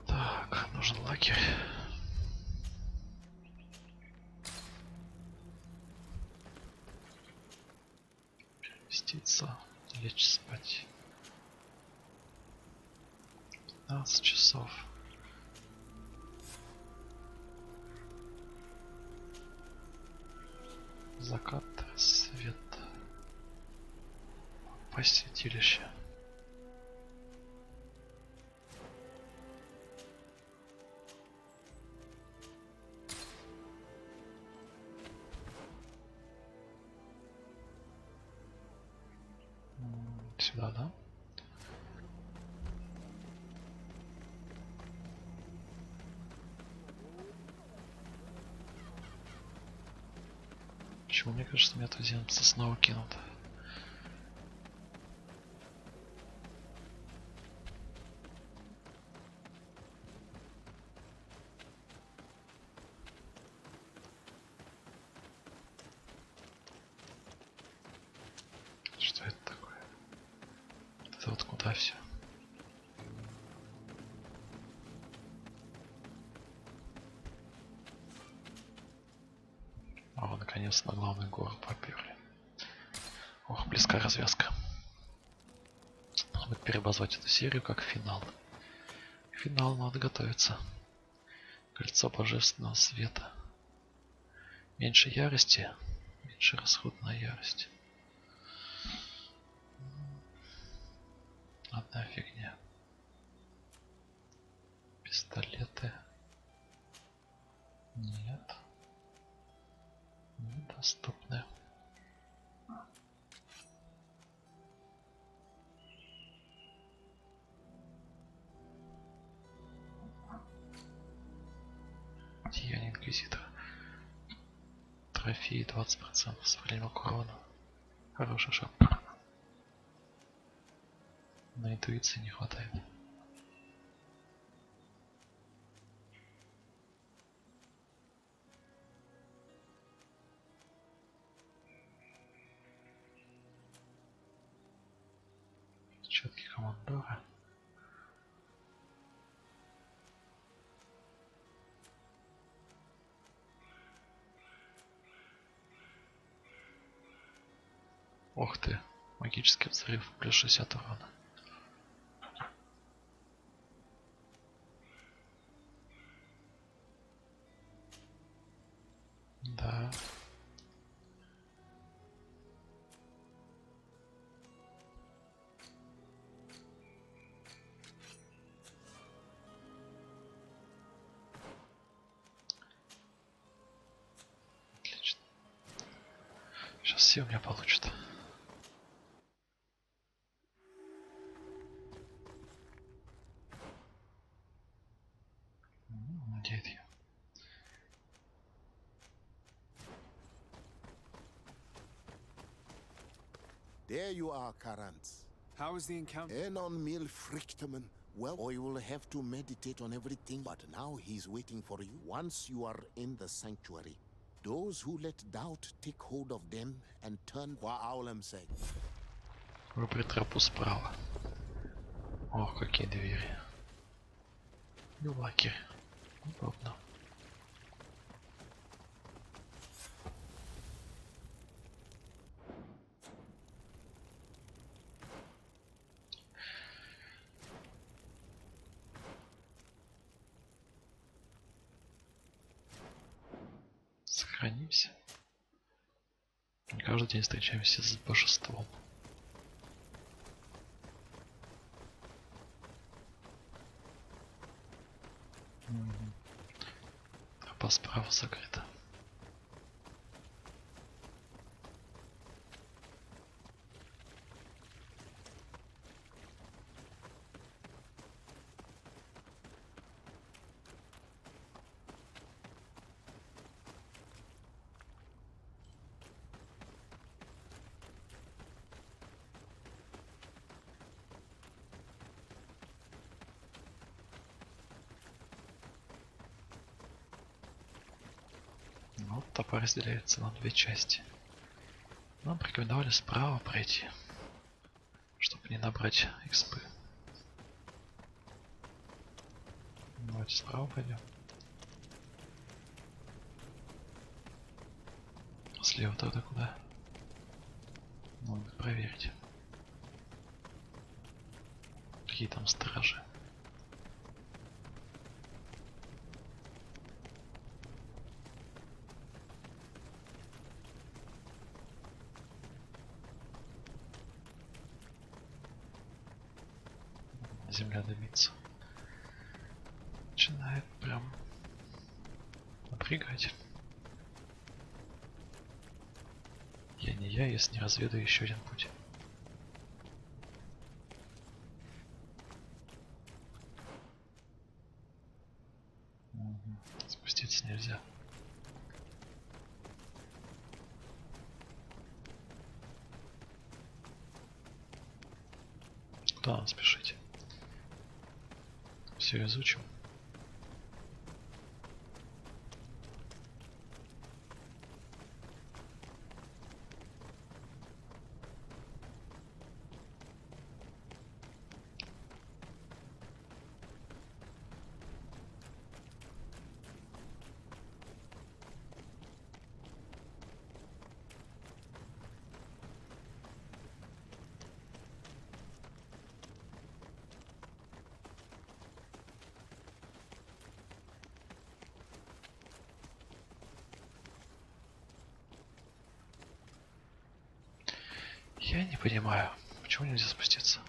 Так, нужен лагерь. Переместиться, лечь спать. 15 часов. Закат, рассвет. Попасть в святилище. Сюда, да? Почему мне кажется, меня туземцы снова кинут? Что это такое? Это вот куда? куда все? О, наконец на главную гору поперли. Ох, близкая развязка. Надо переобозвать эту серию как финал. Финал надо готовиться. Кольцо божественного света. Меньше ярости, меньше расход на ярость. Одна фигня. Пистолеты. Нет. Недоступны. Деяние инквизитора. Трофеи 20% сохранил урона. Хороший шаг. На интуиции не хватает. Четкий командора. Ох ты, магический взрыв, плюс 60 урона. Да. Отлично. Сейчас все у меня получат. Где это я? There you are, Karants. How was the encounter? Enon mil frictamen. Well, I will have to meditate on everything, but now he's waiting for you. Once you are in the sanctuary, those who let doubt take hold of them and turn for Aulem's sake. Выбрать тропу справа. Ох, какие двери. И лайки. Удобно. Сохранимся. Каждый день встречаемся с божеством. Тропа справа закрыта. Вот тропа разделяется на две части. Нам рекомендовали справа пройти, чтобы не набрать экспы. Давайте справа пойдем. Слева тогда куда? Надо проверить. Какие там стражи? Земля дымится. Начинает прям напрягать. Я не я, если не разведаю еще один путь. Спуститься нельзя. Куда нам спешить? Все изучим. Я не понимаю, почему нельзя спуститься.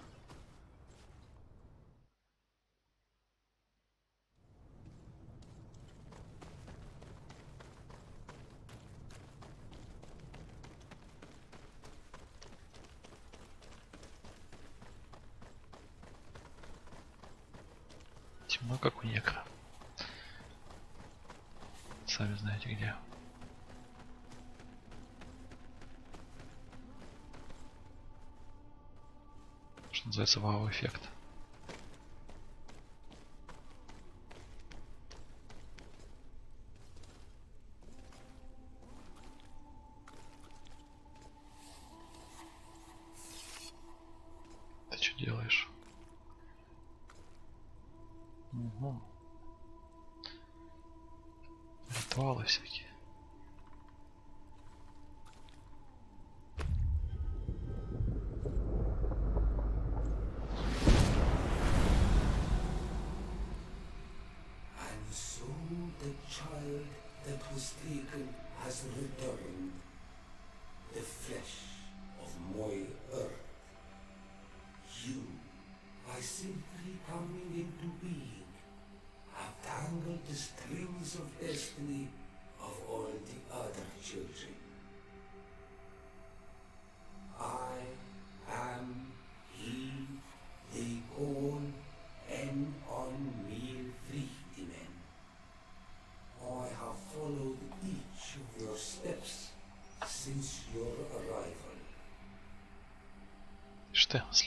Темно, как у некра. Сами знаете где. Что называется вау-эффект. Ты что делаешь? Угу. Ритуалы всякие. And so the child that was taken has returned, the flesh of my earth. You, by simply coming into being, have tangled the strings of destiny of all the other children. I am he they call en on mil vrienden. I have followed each of your steps since your arrival.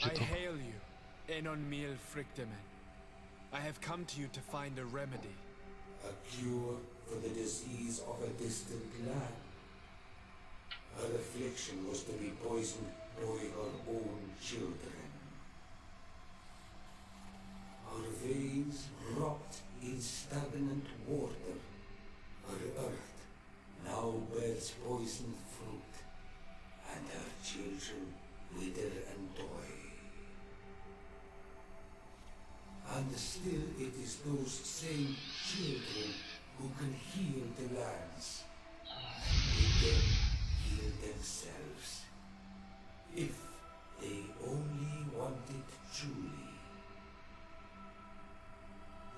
I hail you, Enon Mil Frichtemen. I have come to you to find a remedy. A cure for the disease of a distant land. Her affliction was to be poisoned by her own children. Her veins rot in stagnant water. Her earth now bears poisoned fruit, and her children wither and die. And still it is those same children who can heal the lands, and then heal themselves, if they only want it truly.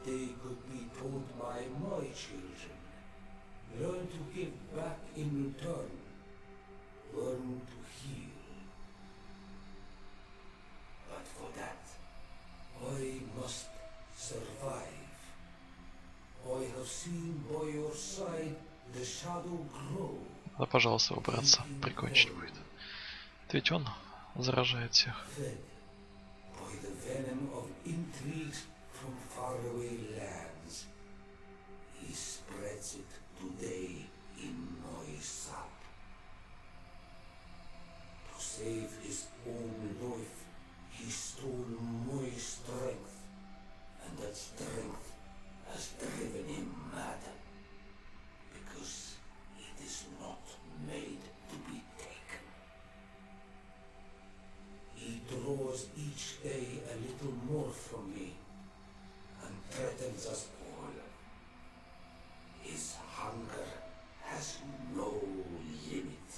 They could be taught by my children, learn to give back in return, learn to heal. But for that, I must survive. I have seen by your side the shadow grow. Да, пожалуйста, убраться. Прикончить будет. Это ведь он заражает всех. Fed by the venom of intrigues from faraway lands, he spreads it today in my sap. To save his own life, he stole my strength, and that strength has driven him mad, because it is not made to be taken. He draws each day a little more from me, and threatens us all. His hunger has no limit.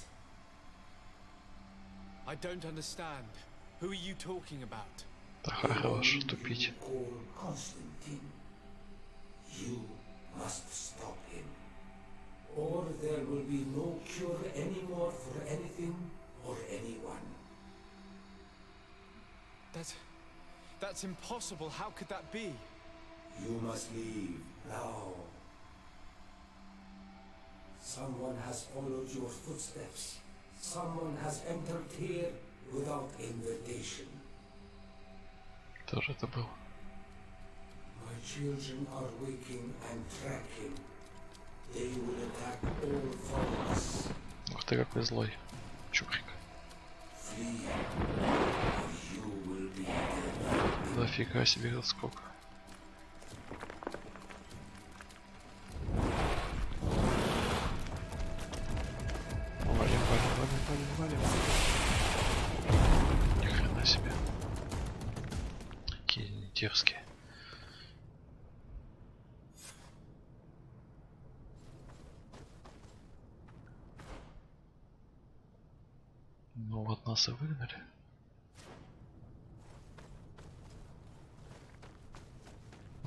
I don't understand. Who are you talking about? Хорош тупить. Constantine. You must stop him, or there will be no cure anymore for anything or anyone. That's impossible. How could that be? You must leave now. Someone has followed your footsteps. Someone has entered here without invitation. Кто же это был? My children are waking and tracking. They will attack all followers. Ух ты, какой злой. Чукрик. Flee, or you will be dead. Дофига себе сколько. Валим. Ни хрена себе. Какие они дерзкие. Ну вот нас и выгнали.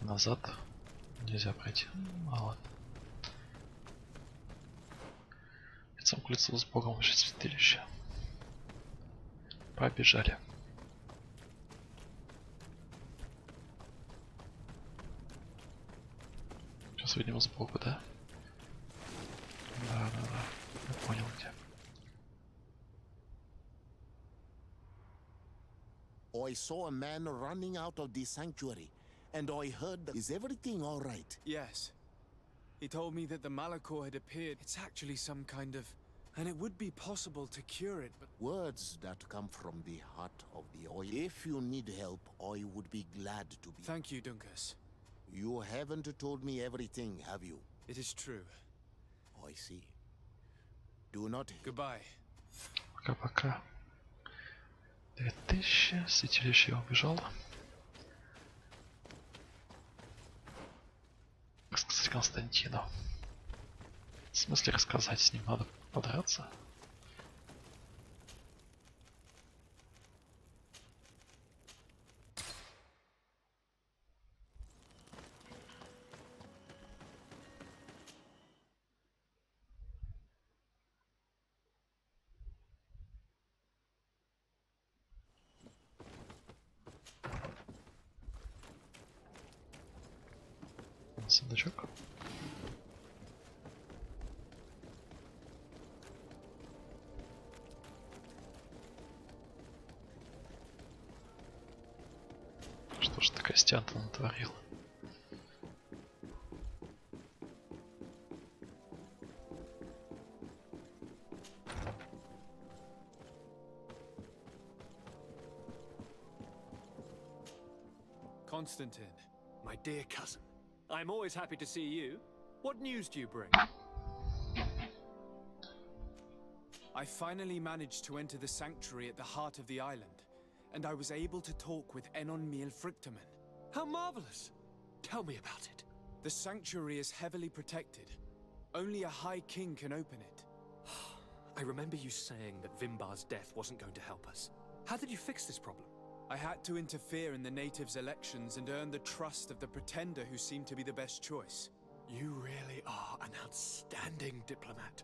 Назад нельзя пройти. Мало. Лицом к лицу с Богом в святилище. Побежали. Сейчас выйдем сбоку, да? Да. Я понял где. I saw a man running out of the sanctuary, and I heard that... Is everything all right? Yes. He told me that the malachor had appeared. It's actually some kind of... And it would be possible to cure it, but... Words that come from the heart of the oil. If you need help, I would be glad to be... Thank you, Dunkus. You haven't told me everything, have you? It is true. I see. Do not... Goodbye. Пока-пока. 2000. Святилище убежал. Сказать Константину. В смысле рассказать, с ним надо подраться? Сундучок. Что ж ты, Костян-то натворил? Constantine, my dear cousin. I'm always happy to see you. What news do you bring? I finally managed to enter the sanctuary at the heart of the island, and I was able to talk with Enon Miel Frictamen. How marvelous! Tell me about it. The sanctuary is heavily protected. Only a High King can open it. I remember you saying that Vimbar's death wasn't going to help us. How did you fix this problem? I had to interfere in the natives' elections and earn the trust of the pretender who seemed to be the best choice. You really are an outstanding diplomat.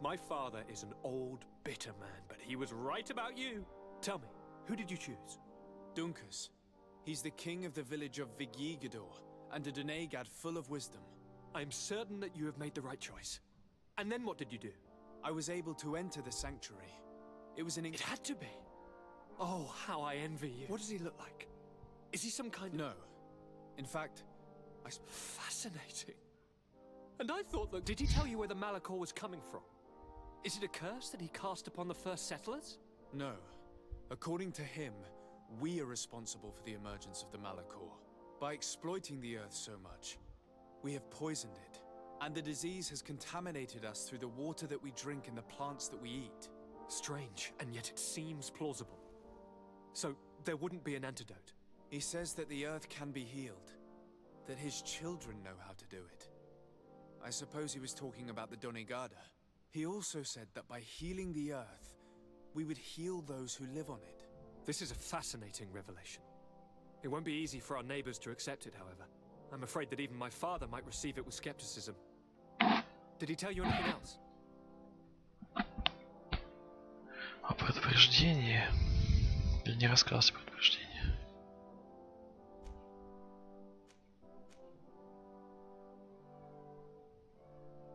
My father is an old, bitter man, but he was right about you. Tell me, who did you choose? Dunkus. He's the king of the village of Vigyigador, and a Denegad full of wisdom. I'm certain that you have made the right choice. And then what did you do? I was able to enter the sanctuary. It was an... It had to be. Oh, how I envy you. What does he look like? Is he some kind of... No. In fact, Fascinating. And I thought that... Did he tell you where the malachor was coming from? Is it a curse that he cast upon the first settlers? No. According to him, we are responsible for the emergence of the malachor. By exploiting the earth so much, we have poisoned it. And the disease has contaminated us through the water that we drink and the plants that we eat. Strange, and yet it seems plausible. So, there wouldn't be an antidote? He says that the earth can be healed. That his children know how to do it. I suppose he was talking about the Donegada. He also said that by healing the earth, we would heal those who live on it. This is a fascinating revelation. It won't be easy for our neighbors to accept it, however. I'm afraid that even my father might receive it with skepticism. Did he tell you anything else? О предупреждении. Или не рассказывай предупреждение?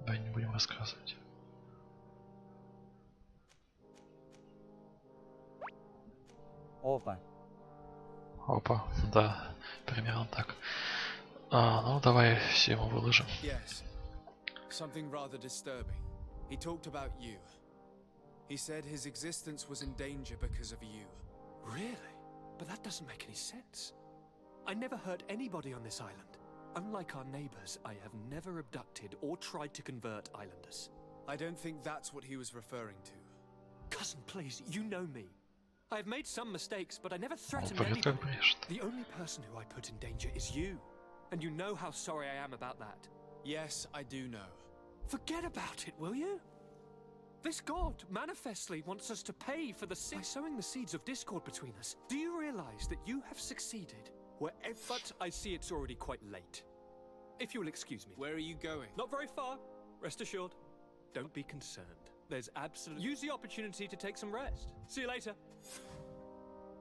Да, не будем рассказывать. Опа. Опа, да, примерно так. Ну давай все ему выложим. Yes. Something rather disturbing. He talked about you. He said his existence was in danger because of you. Really? But that doesn't make any sense. I never hurt anybody on this island. Unlike our neighbors, I have never abducted or tried to convert islanders. I don't think that's what he was referring to. Cousin, please, you know me. I have made some mistakes, but I never threatened anybody. The only person who I put in danger is you. And you know how sorry I am about that. Yes, I do know. Forget about it, will you? This god manifestly wants us to pay for the sin by sowing the seeds of discord between us. Do you realize that you have succeeded? But I see it's already quite late. If you will excuse me. Where are you going? Not very far. Rest assured. Don't be concerned. There's absolutely... Use the opportunity to take some rest. See you later.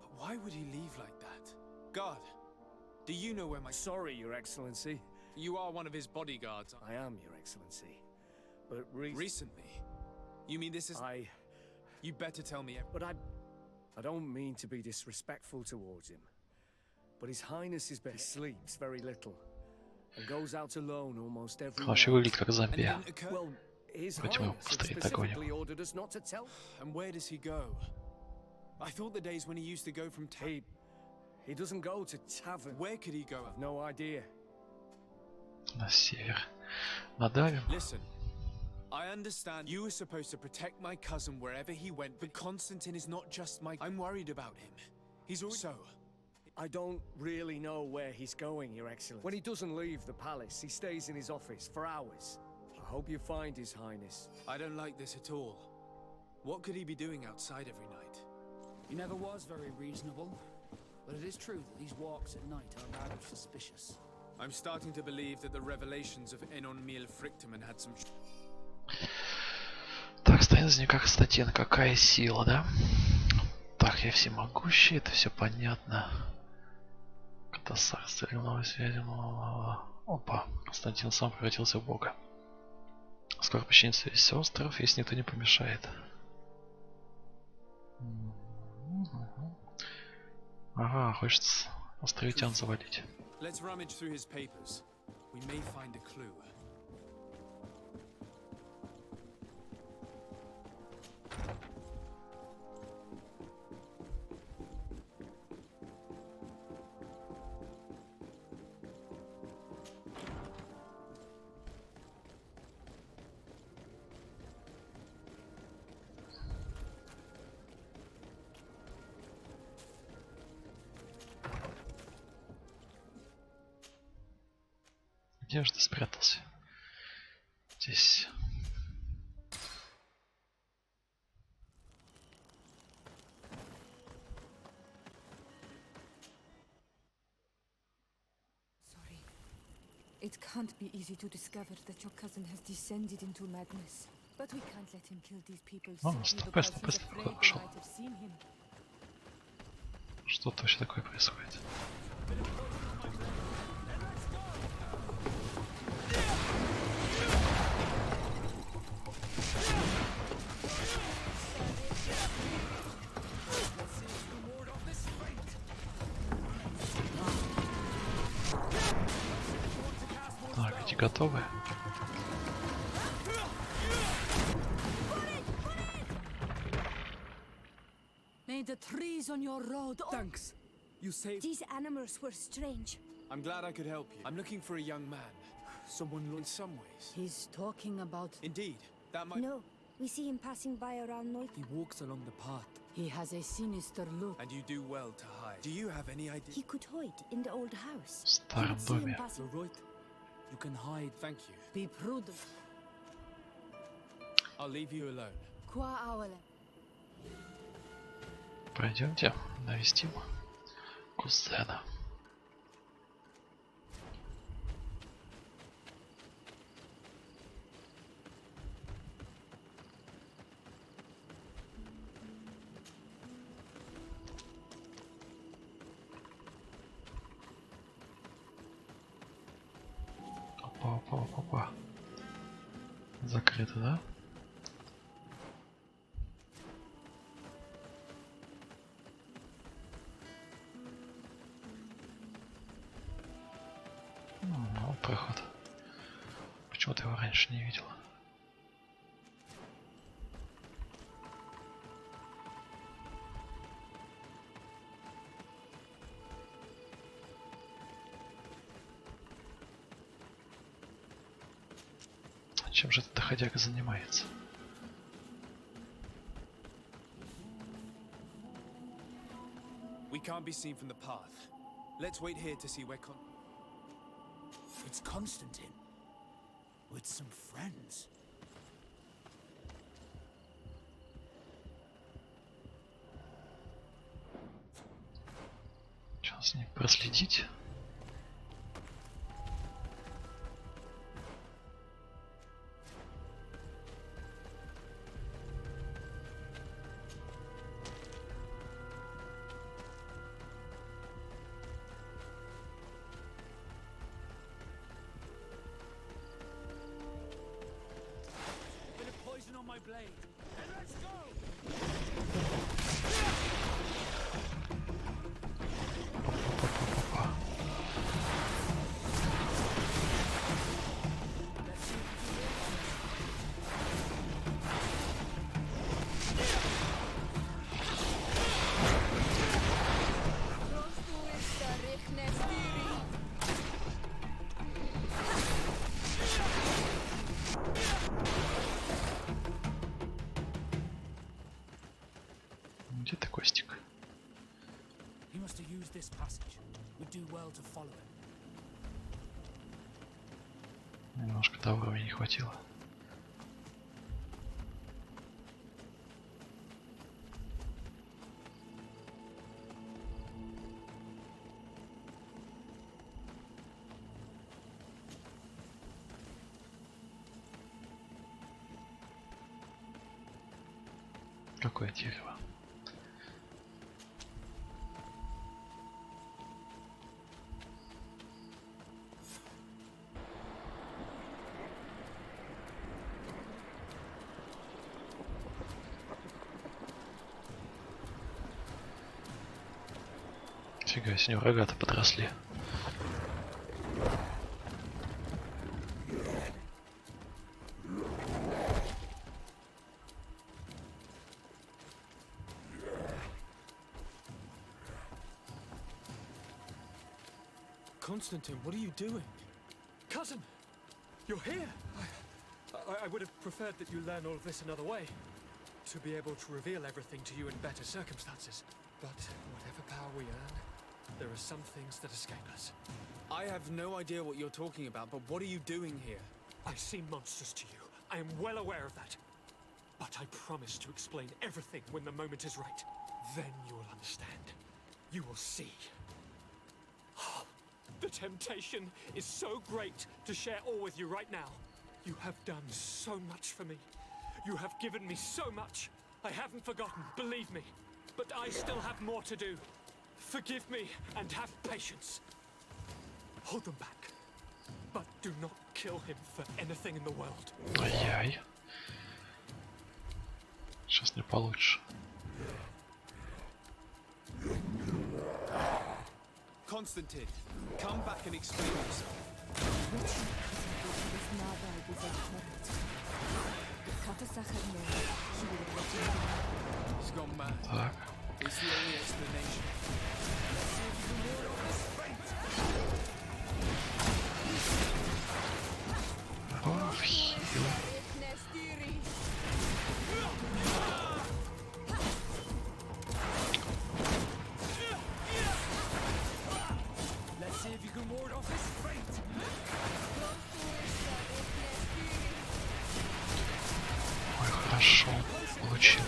But why would he leave like that? God, do you know where my... Sorry, Your Excellency. You are one of his bodyguards. I am, Your Excellency. But recently? You mean this is... You better tell me... But I don't mean to be disrespectful towards him. But His Highness is best sleeps very little. And goes out alone almost every night. Вообще выглядит как зомби. Well, His Хоть мы Highness had specifically ordered us not to tell. And where does he go? I thought the days when he used to go from He doesn't go to tavern. Where could he go? I've no idea. На север. Надавим. Listen, I understand you were supposed to protect my cousin wherever he went, but Constantine is not just my... I'm worried about him. He's also... I don't really know where he's going, Your Excellency. When he doesn't leave the palace, he stays in his office for hours. I hope you find His Highness. I don't like this at all. What could he be doing outside every night? He never was very reasonable, but it is true that these walks at night are rather suspicious. I'm starting to believe that the revelations of Enon Mil Frictamen had some... Так, стоит за ней как Константин, какая сила, да? Так, я всемогущий, это все понятно. Когда Сард стрелял новой связи, опа, Константин сам превратился в бога. Скоро починится весь остров, если никто не помешает. Ага, хочется островитян завалить. Let's rummage through his papers. We may find a clue. Где же ты спрятался? Здесь. Sorry. It can't be easy to discover that your cousin has descended into madness. But we can't let him kill these people simply because he's afraid they might have seen him. Что-то вообще такое происходит. Так, эти готовы? May the trees on your road... Thanks. You saved... These animals were strange. I'm glad I could help you. I'm looking for a young man. Someone in some ways. He's talking about... Indeed. That might... No, we see him passing by around night. He walks along the path. He has a sinister look. And you do well to hide. Do you have any idea? He could hide in the old house. В старом доме. You're right. You can hide. Thank you. Be prudent. I'll leave you alone. Qua awale. Пойдемте навестим кузена. Опа. Закрыто, да? Вот проход. Почему ты его раньше не видела? Чем же этот доходяга занимается? We can't be seen from the path. Let's wait here to see where It's Constantine. With some friends. С ним проследить. Где ты, Костик? Немножко до уровня не хватило. Какое дерево? Фига, с него рога-то подросли. Constantine, what are you doing? Cousin! You're here! I would have preferred that you learn all of this another way. To be able to reveal everything to you in better circumstances. But whatever power we earn, there are some things that escape us. I have no idea what you're talking about, but what are you doing here? I seem monstrous to you. I am well aware of that. But I promise to explain everything when the moment is right. Then you will understand. You will see. The temptation is so great to share all with you right now. You have done so much for me. You have given me so much. I haven't forgotten, believe me. But I still have more to do. Forgive me and have patience. Hold them back. But do not kill him for anything in the world. Ай-яй. Сейчас не получше. Constantine, come back and explain yourself. He's gone mad. Так. It's the only explanation. Ой, хорошо, получил.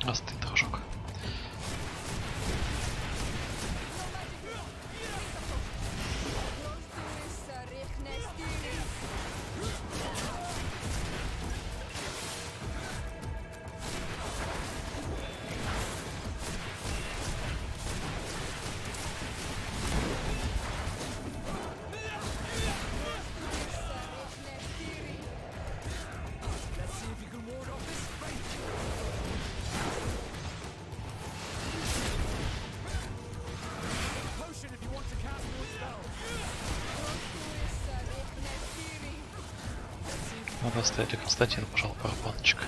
Остынь, дружок. настоятель Константин пожал пару баночек.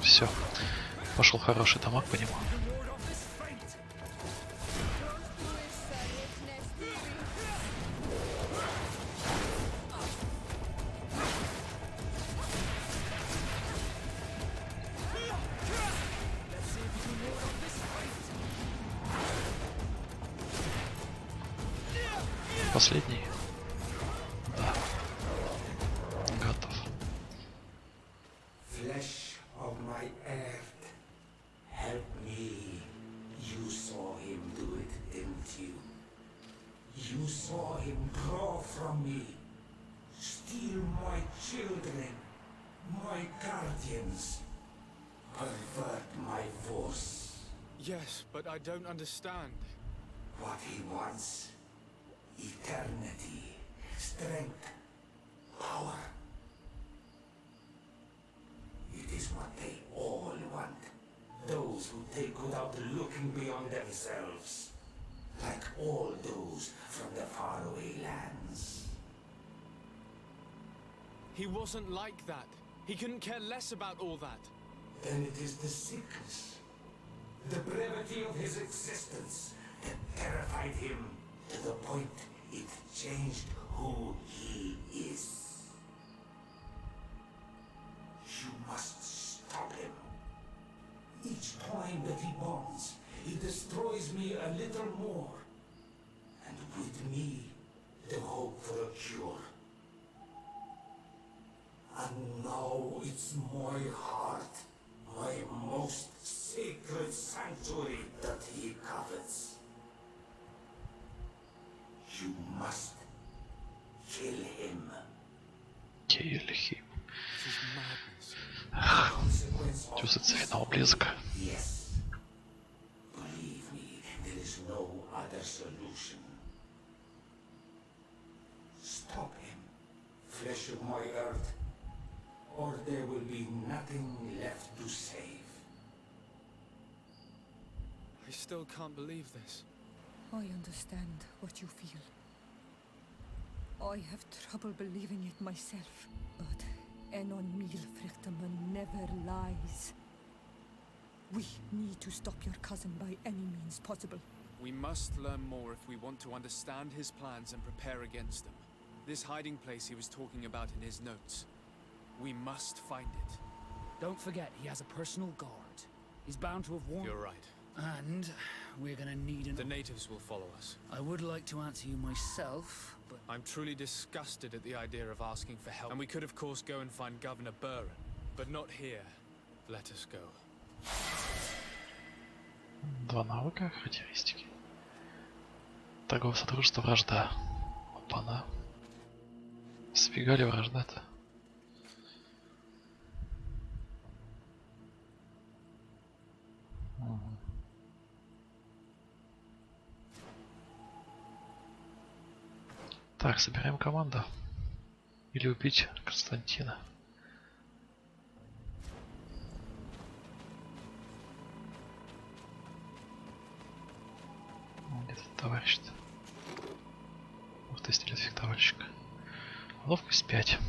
Все, пошел хороший дамаг по нему. Последний. Да. Готов. Flesh of my earth, help me. You saw him do it, didn't you? You saw him draw from me, steal my children, my guardians, pervert my force. Yes, but I don't understand. What he wants. Eternity, strength, power. It is what they all want. Those who take without looking beyond themselves. Like all those from the faraway lands. He wasn't like that. He couldn't care less about all that. Then it is the sickness, the brevity of his existence that terrified him to the point it changed who he is. You must stop him. Each time that he bonds, he destroys me a little more. And with me, the hope for a cure. And now it's my heart, my most sacred sanctuary that he covets. You must kill him. Kill him. Чувствуется финал близко. Yes. Believe me, there is no other solution. Stop him, flesh of my earth, or there will be nothing left to save. I still can't believe this. I understand what you feel. I have trouble believing it myself, but Enon Milfrichteman never lies. We need to stop your cousin by any means possible. We must learn more if we want to understand his plans and prepare against them. This hiding place he was talking about in his notes. We must find it. Don't forget, he has a personal guard. He's bound to have warned... You're right. And we're gonna need an... The natives will follow us. I would like to answer you myself, but... I'm truly disgusted at the idea of asking for help. And we could of course go and find Governor Buren, but not here. Let us go. Два навыка, характеристики. Торговое сотрудничество, вражда. Опа-на. Сбегали вражда-то. Так, собираем команду. Или убить Константина. Где этот товарищ-то? Ух ты, стилет фехтовальщика. Ловкость 5.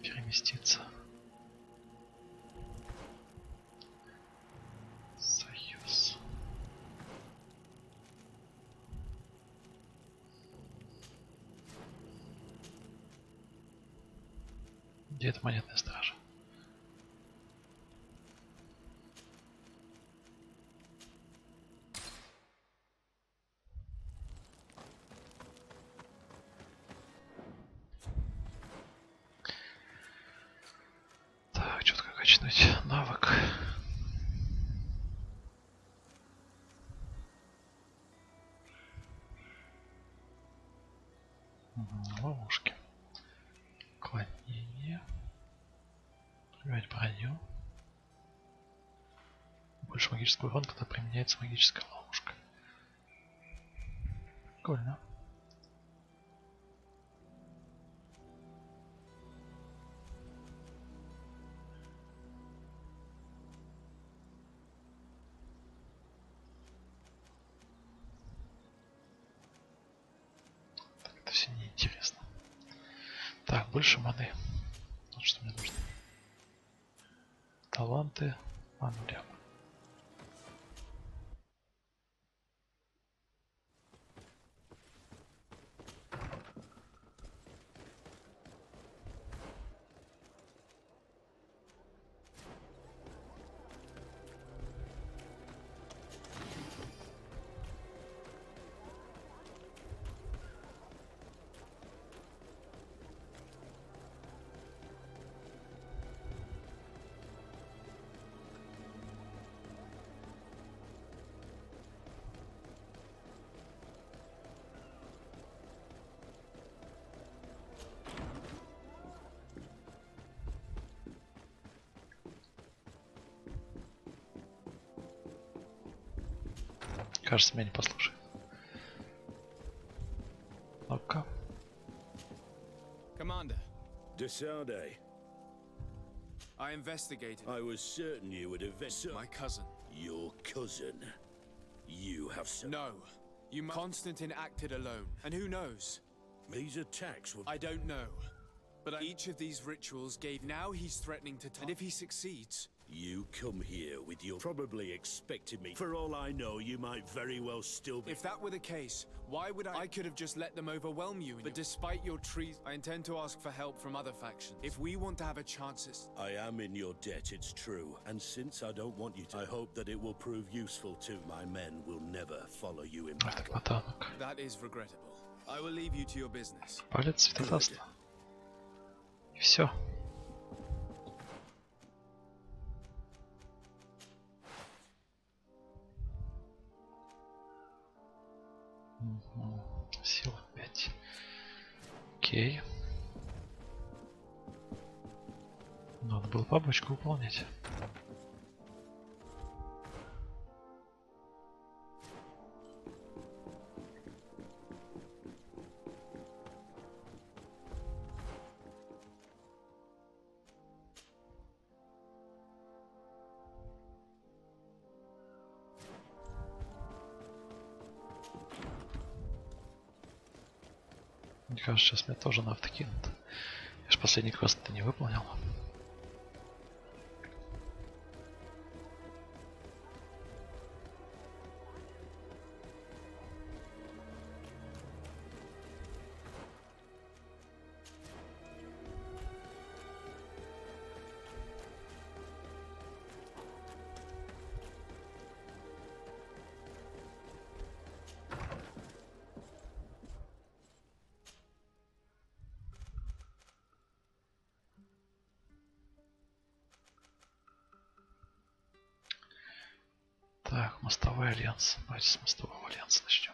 Переместиться. Союз. Где эта монетная стража? Ловушки. Уклонение. Проверять броню. Больше магический урон, когда применяется магическая ловушка. Прикольно. Так, это все неинтересно. Так, больше маны. Вот что мне нужно. Таланты по нулям. Кажется, меня не послушает. Ну-ка. Commander. De Sard. I investigated. I was certain you would investigate. My cousin. Your cousin? You have some... No. Constantine acted alone. And who knows? These attacks were... I don't know. But each of these rituals gave... Now he's threatening to... And if he succeeds... You come here with your... Probably expected me. For all I know, you might very well still be... If that were the case, why would I could have just let them overwhelm you. But despite your treason, I intend to ask for help from other factions. If we want to have a chance... I am in your debt, it's true. And since I don't want you to... I hope that it will prove useful to... My men will never follow you in battle. That is regrettable. I will leave you to your business. Палец светотаста. И все. Сила 5. Окей. Надо было побочку выполнять. Мне кажется, сейчас меня тоже на авто кинут. Я же последний квест-то не выполнил. Так, мостовой альянс. Давайте с мостового альянса начнем.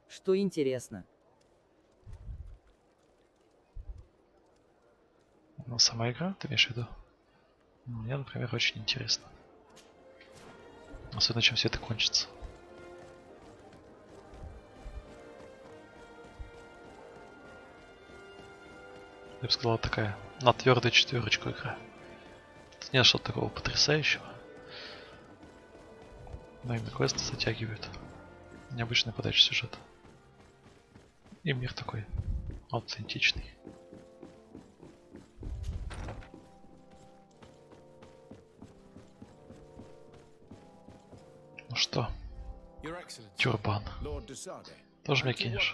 Что интересно? Ну, сама игра, ты имеешь в виду? Мне, например, очень интересно. Особенно, чем все это кончится. Я бы сказал, такая на твердую 4 игра. Тут нет что-то такого потрясающего. Но именно квесты затягивают. Необычная подача сюжета. И мир такой аутентичный. Ну что? Тюрбан. Тоже меня кинешь?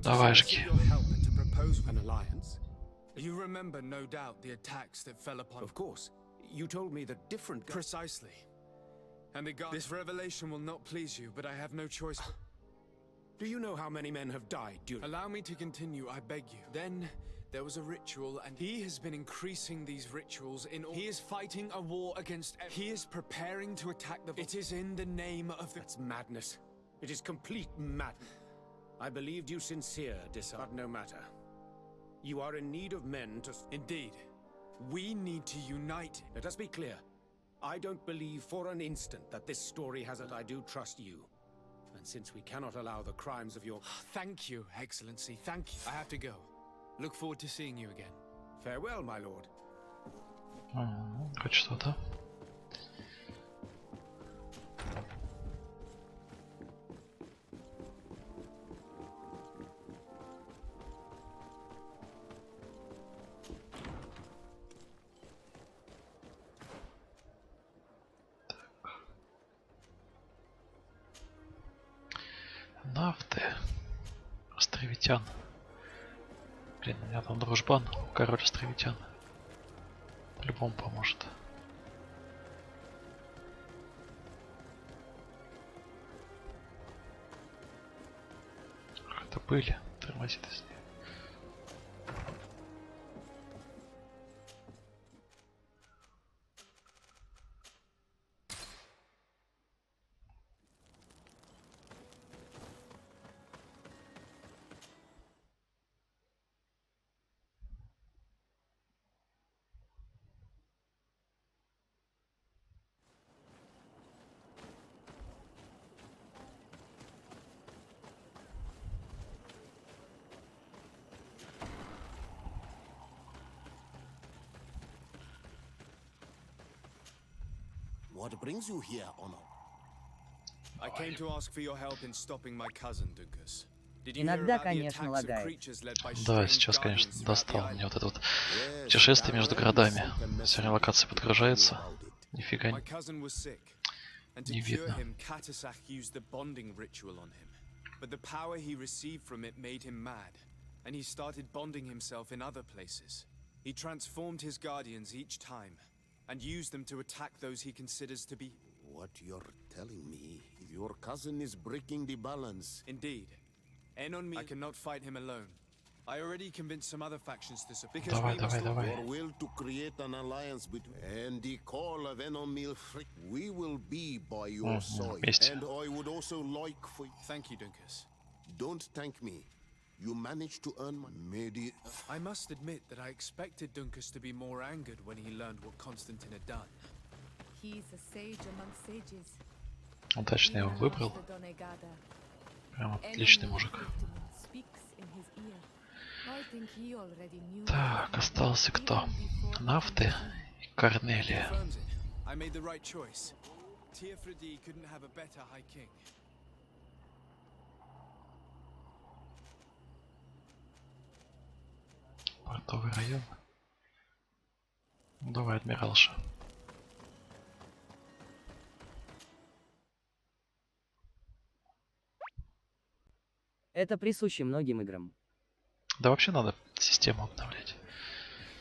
Давай, жги. You remember, no doubt, the attacks that fell upon... Of course. You told me that different... Precisely. And the God... This revelation will not please you, but I have no choice. Do you know how many men have died during... Allow me to continue, I beg you. Then, there was a ritual, and he has been increasing these rituals in all... He is fighting a war against... He is preparing to attack the... It is in the name of the... That's madness. It is complete madness. I believed you sincere, De Sard, but no matter. You are in need of men to... Indeed. We need to unite. Let us be clear. I don't believe for an instant that this story has it. I do trust you. And since we cannot allow the crimes of your... Thank you, Excellency. Thank you. I have to go. Look forward to seeing you again. Farewell, my lord. Хоть что-то. Нафты. Островитян. Блин, у меня там дружбан, король островитян. По-любому поможет. Это были. Тормозит из нее. What brings you here, Honor? I came to ask for your help in stopping my cousin, Dunkus. Иногда, конечно, лагает. Да, сейчас, конечно, достал мне вот это вот путешествие между городами. Сегодня локация подгружается. Нифига не видно. But the power he received from it made him mad, and he started bonding himself in other places. He transformed his guardians each time, and used them to attack those he considers to be... What you're telling me, your cousin is breaking the balance. Indeed. I cannot fight him alone. I already convinced some other factions to support... Your will to create an alliance between... And the call of Enomil Frick, we will be by your side. And I would also like for... Thank you, Dunkus. Don't thank me. You managed to earn my... I must admit that I expected Dunkus to be more angered when he learned what Constantine had done. He's a sage among sages. Удачно его выбрал. Прям отличный мужик. Так, остался кто? Нафты и Корнелия. I made the right choice. Tir-Fradi couldn't have a better High King. Портовый район. Ну, давай, адмиралша. Это присуще многим играм. Да вообще надо систему обновлять.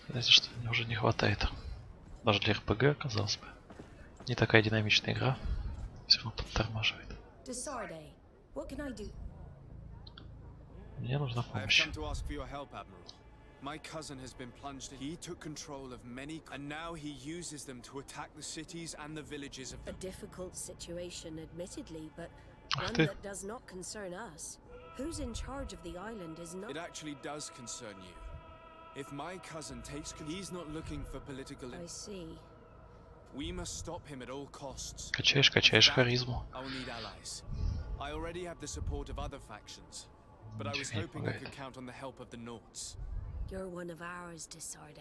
Знаете, что мне уже не хватает. Даже для РПГ, казалось бы. Не такая динамичная игра. Все равно подтормаживает. Мне нужна помощь. My cousin has been plunged in. He took control of many, and now he uses them to attack the cities and the villages of... A difficult situation, admittedly, but one that does not concern us. Who's in charge of the island is not... It actually does concern you. If my cousin takes... He's not looking for political... I see. We must stop him at all costs. Качаешь харизму. I'll need allies. I already have the support of other factions, but I was hoping I could count on the help of the Nords. You're one of ours, De Sard.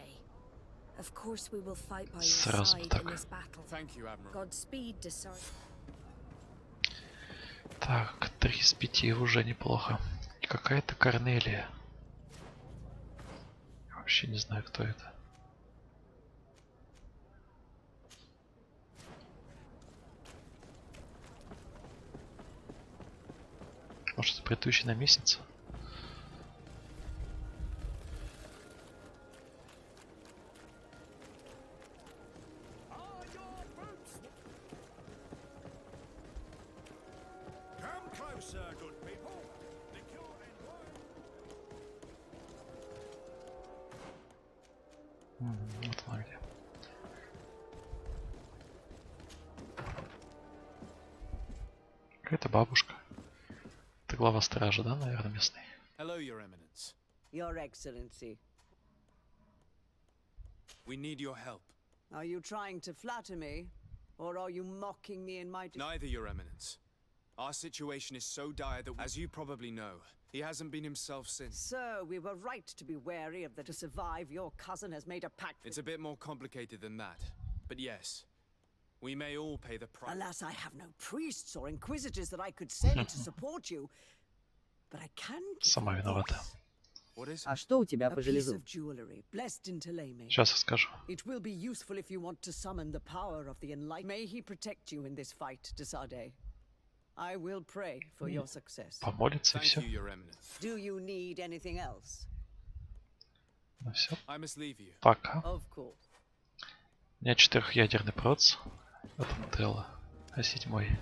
Of course we will fight by your side in this battle. Thank you, Admiral. Godspeed, De Sard. Так, 3 из 5 уже неплохо. И какая-то Корнелия. Я вообще не знаю, кто это. Может, это предыдущая наместница? Вот она где. Какая-то бабушка. Это глава стражи, да, наверное, местный? Hello, Your Eminence. Your Excellency. We need your help. Are you trying to flatter me? Or are you mocking me in my... Neither, Your Eminence. Our situation is so dire that, as you probably know, he hasn't been himself since. So, we were right to be wary of that. To survive, your cousin has made a pact with... It's a bit more complicated than that. But yes, we may all pay the price. Alas, I have no priests or inquisitors that I could send to support you. But I can... Сама виновата. А что у тебя по железу? Сейчас я скажу. It will be useful if you want to summon the power of the enlightened. May he protect you in this fight, De Sard. I will pray for your success. Помолиться и все. Do you need anything else? Ну все. I must leave you. Пока. Of course. У меня 4-ядерный проц. Это Нутелла. А 7-й.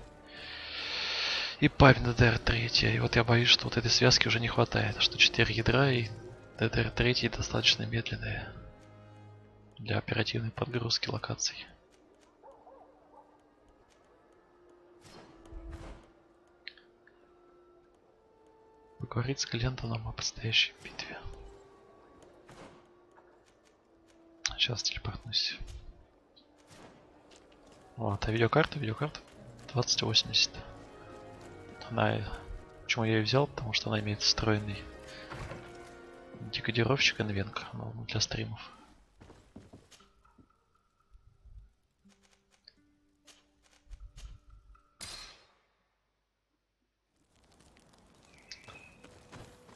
И память DDR3. И вот я боюсь, что вот этой связки уже не хватает. Что 4 ядра и DDR3 достаточно медленные для оперативной подгрузки локаций. Поговорить с Глендоном о предстоящей битве. Сейчас телепортнусь. Вот, а видеокарта 2080. Она... Почему я ее взял? Потому что она имеет встроенный декодировщик NVENC, но для стримов.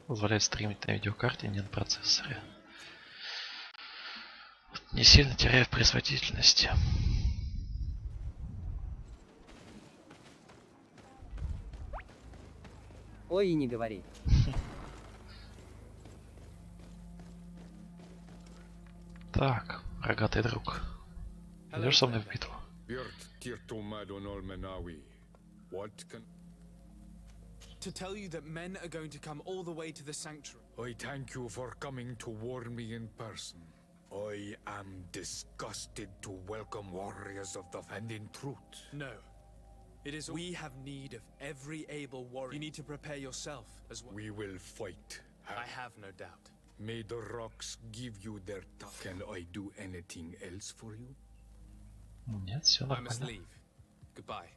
Позволяет стримить на видеокарте, не на процессоре. Не сильно теряя в производительности. Ой, и не говори. Так, рогатый друг. Идешь со мной в битву? To tell you that men are going to come all the way to the sanctuary. I thank you for coming to warn me in person. I am disgusted to welcome warriors of the... And in truth... No. It is... We have need of every able warrior. You need to prepare yourself as well. We will fight. I have no doubt. May the rocks give you their time. Can I do anything else for you? Нет, все I must нормально. leave. Goodbye.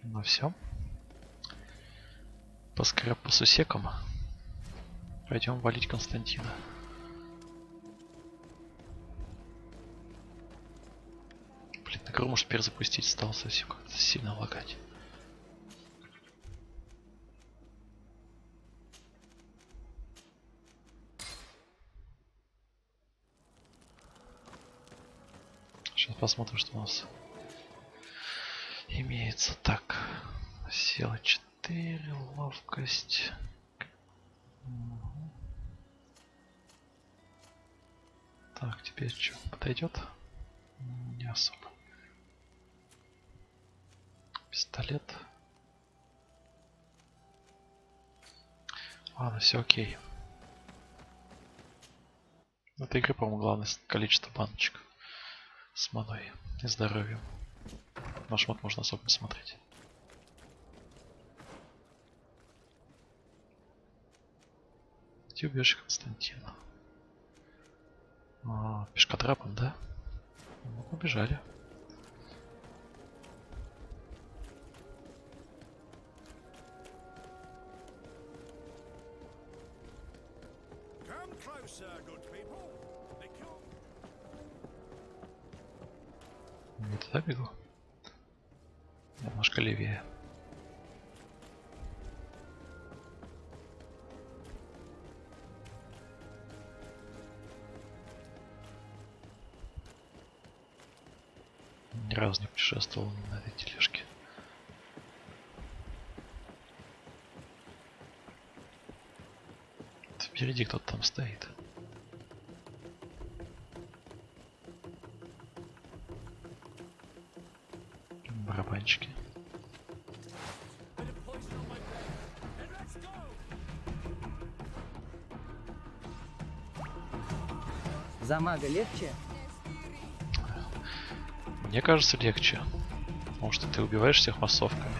Ну все. Поскреб по сусекам. Пойдем валить Константина. Блин, игру может перезапустить, стал совсем как-то сильно лагать. Сейчас посмотрим, что у нас имеется. Так, сила 4, ловкость. Так, теперь что, подойдет? Не особо. Пистолет. Ладно, все окей. В этой игре, по-моему, главное количество баночек с маной и здоровьем. На шмот можно особо не смотреть. Где убьешь Константина? Пешкотрапом, да? Ну, убежали. Не туда бегу. Немножко левее. Ни разу не путешествовал на этой тележке. Впереди кто-то там стоит. Барабанчики. За мага легче? Мне кажется, легче. Потому что ты убиваешь всех массовками.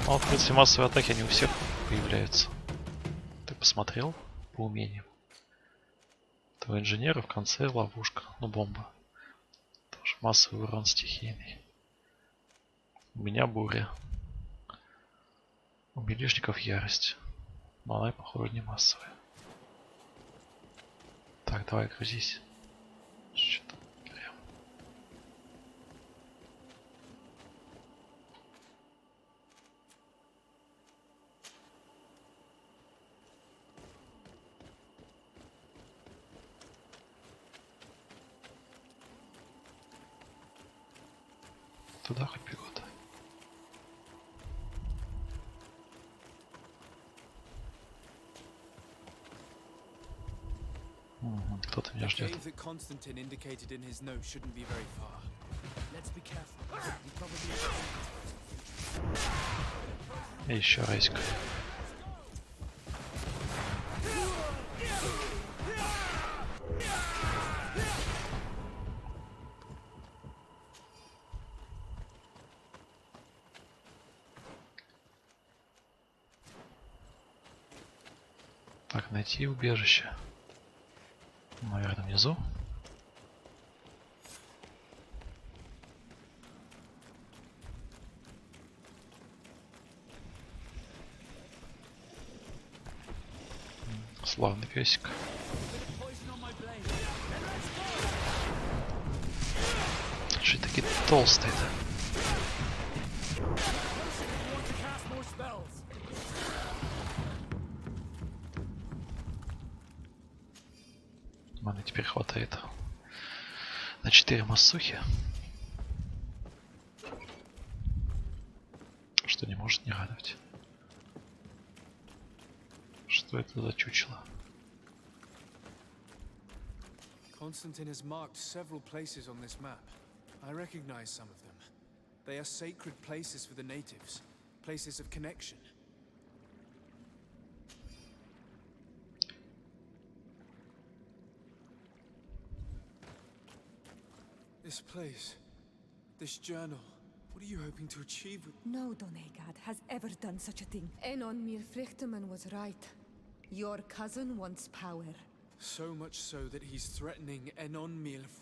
Но, в принципе, массовые атаки, они у всех появляются. Ты посмотрел по умениям? У инженера в конце ловушка. Ну, бомба. Тоже массовый урон стихийный. У меня буря. У милишников ярость. Но она, похоже, не массовая. Так, давай, грузись. Что-то прям. Туда хоть бегут. Кто-то меня ждет. И еще рейска. Так, найти убежище. Наверное, внизу. Славный песик. Что такие толстые-то? Маны теперь хватает на 4 массухи. Что не может не радовать. Что это за чучело? Constantine has marked several places on this map. I recognize some of them. They are sacred places for the natives, places of connection. This place, this journal, what are you hoping to achieve with... No Donegad has ever done such a thing. Enon Mir Frichterman was right. Your cousin wants power. So much so that he's threatening Enon Milf.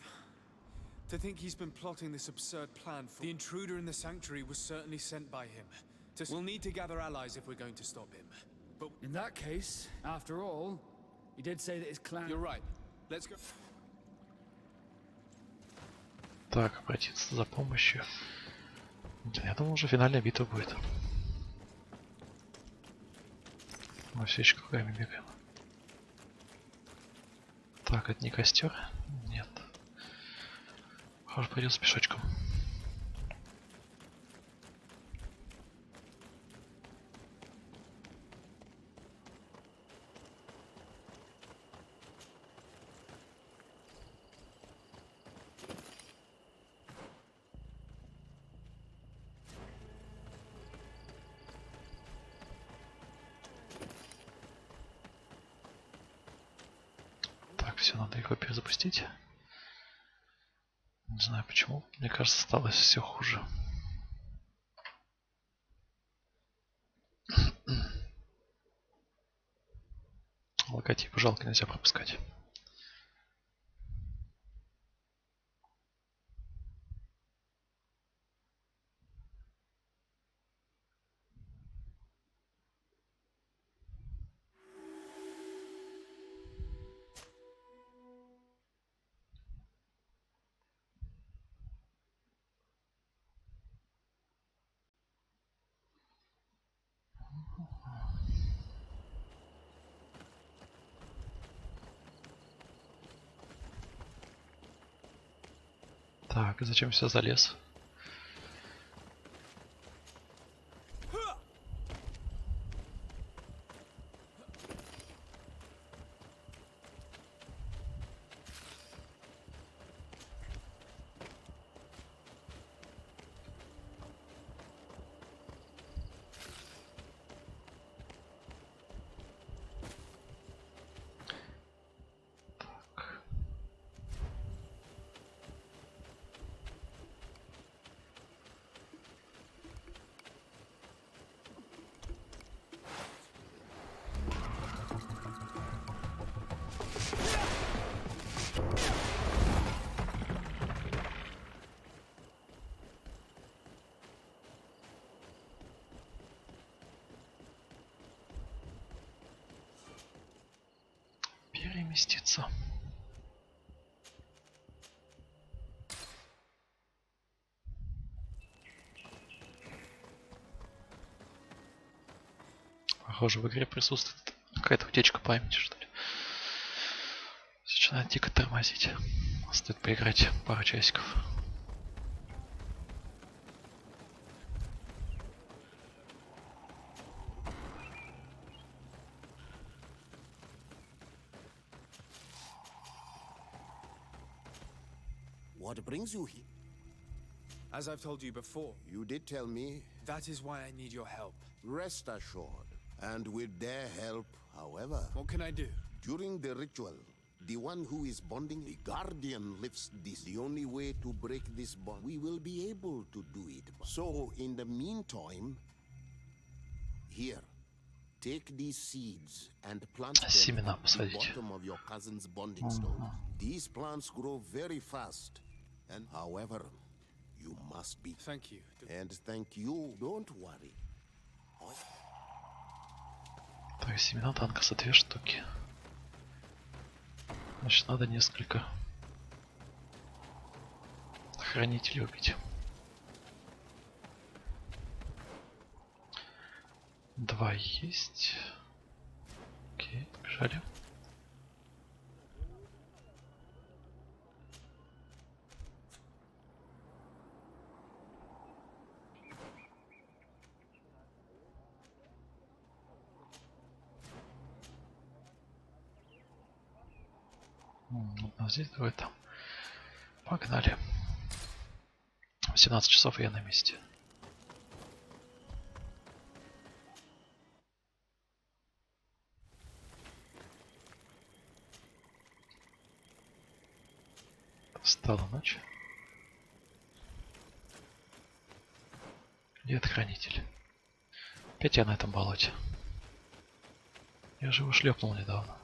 To think he's been plotting this absurd plan for... The intruder in the sanctuary was certainly sent by him. We'll need to gather allies if we're going to stop him. But in that case, after all, he did say that his clan... You're right. Let's go. Так, обратиться за помощью. Я думал, уже финальная битва будет. Мы все еще кругами бегаем. Так, это не костер? Нет. Похоже, придется пешочком. Все, надо его перезапустить. Не знаю почему. Мне кажется, стало все хуже. Логотипы жалко, нельзя пропускать. Так, зачем все залез? переместиться. Похоже, в игре присутствует какая-то утечка памяти, что ли. Начинает дико тормозить. Стоит поиграть пару часиков. What brings you here? As I've told you before, You did tell me. that is why I need your help. Rest assured. And with their help, however, What can I do? during the ritual, the one who is bonding, the guardian lifts this. The only way to break this bond, we will be able to do it. So, in the meantime, here, take these seeds and plant them Семена at the посадить. bottom of your cousin's bonding stone. These plants grow very fast, and however, you must be. Thank you. And thank you. Don't worry. То есть семена танкаса 2 штуки. Значит, надо несколько хранителей убить. 2 есть. Окей, побежали. Одна здесь, другой там. Погнали. 17 часов, и я на месте. Стала ночь. Где хранитель? Опять я на этом болоте. Я же его шлепнул недавно.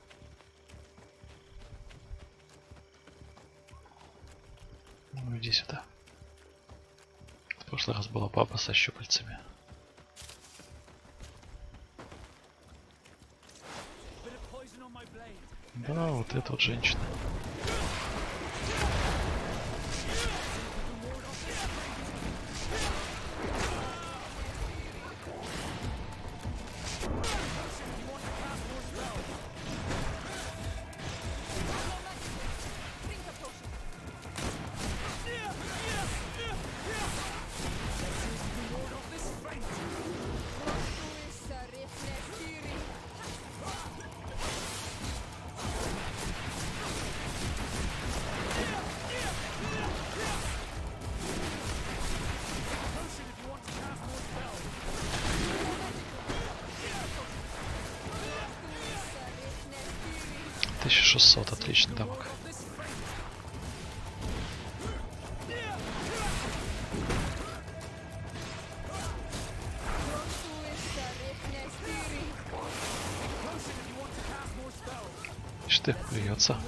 Ну иди сюда. В прошлый раз была баба со щупальцами. Да, вот эта вот женщина. Отличный дамаг. Что плюется?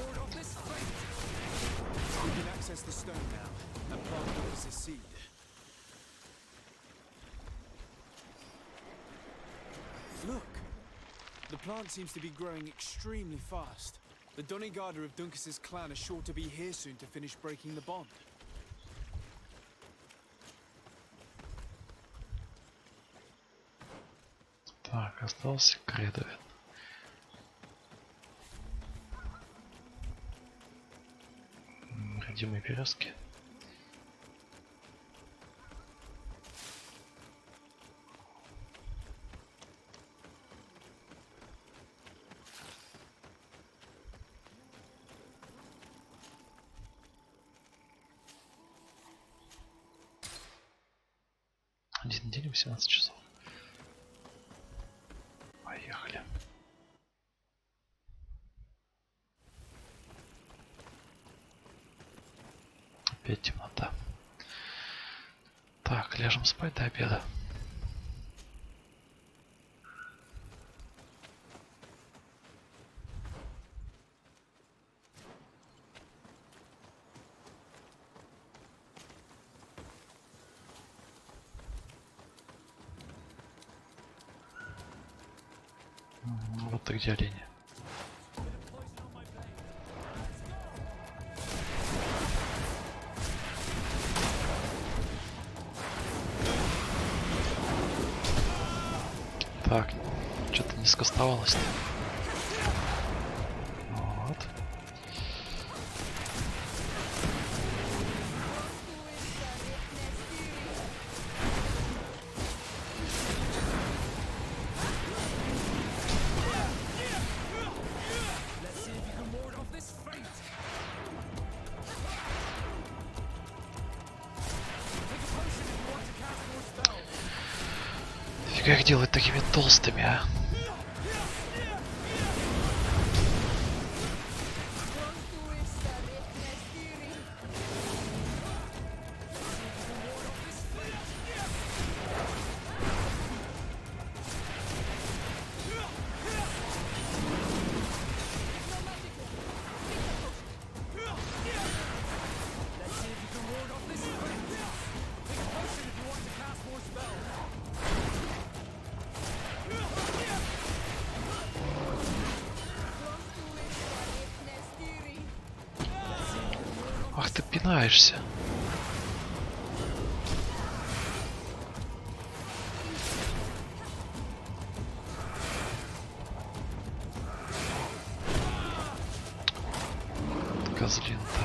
Look, the plant seems to be growing extremely fast. The Donigada of Dunkas's clan are sure to be here soon to finish breaking the bond. Так, остался Кредовин. Родимые березки. Один день, 18 часов. Поехали. Опять темнота. Так, ляжем спать до обеда. Вот ты где олени. Так, что-то не скостовалось-то. Вот. Нафига их делать такими толстыми, а? Ах ты пинаешься. Козлин-то.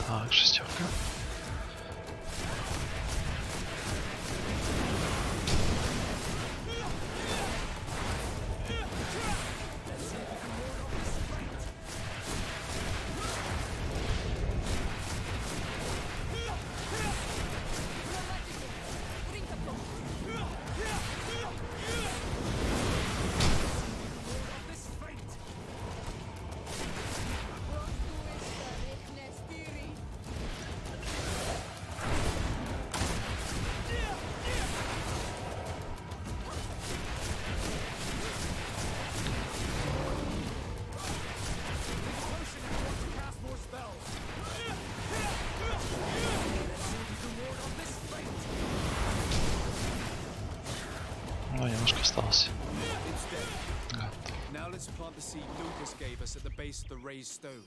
Так, шестерка. Ну, немножко осталось. Now let's plant the seed Lucas gave us at the base of the raised stone.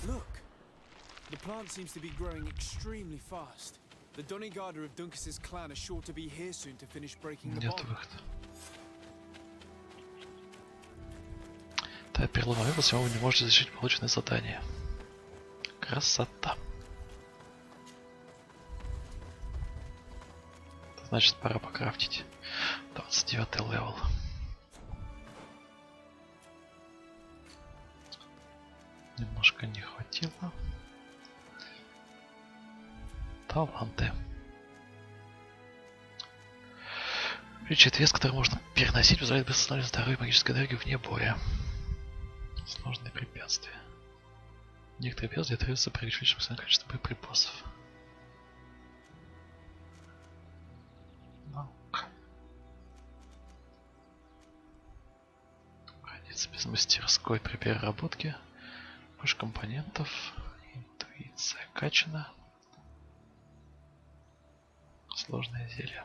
Look! The plant seems to be growing extremely fast. The Donigarda of Dunkas's clan are sure to be here soon to finish breaking the Нет bond. выхода. Да, переломный выпуск, вы не можете защитить полученное задание. Красота. Значит, пора покрафтить. 29 левел. Немножко не хватило. Таланты. Включит вес, который можно переносить, позволяет быстро восстанавливать здоровье и магическую энергию вне боя. Сложные препятствия. Некоторые препятствия требуются при увеличенном максимальном количестве боеприпасов. Родиться без мастерской при переработке. Больше компонентов. Интуиция качана. Сложное зелье.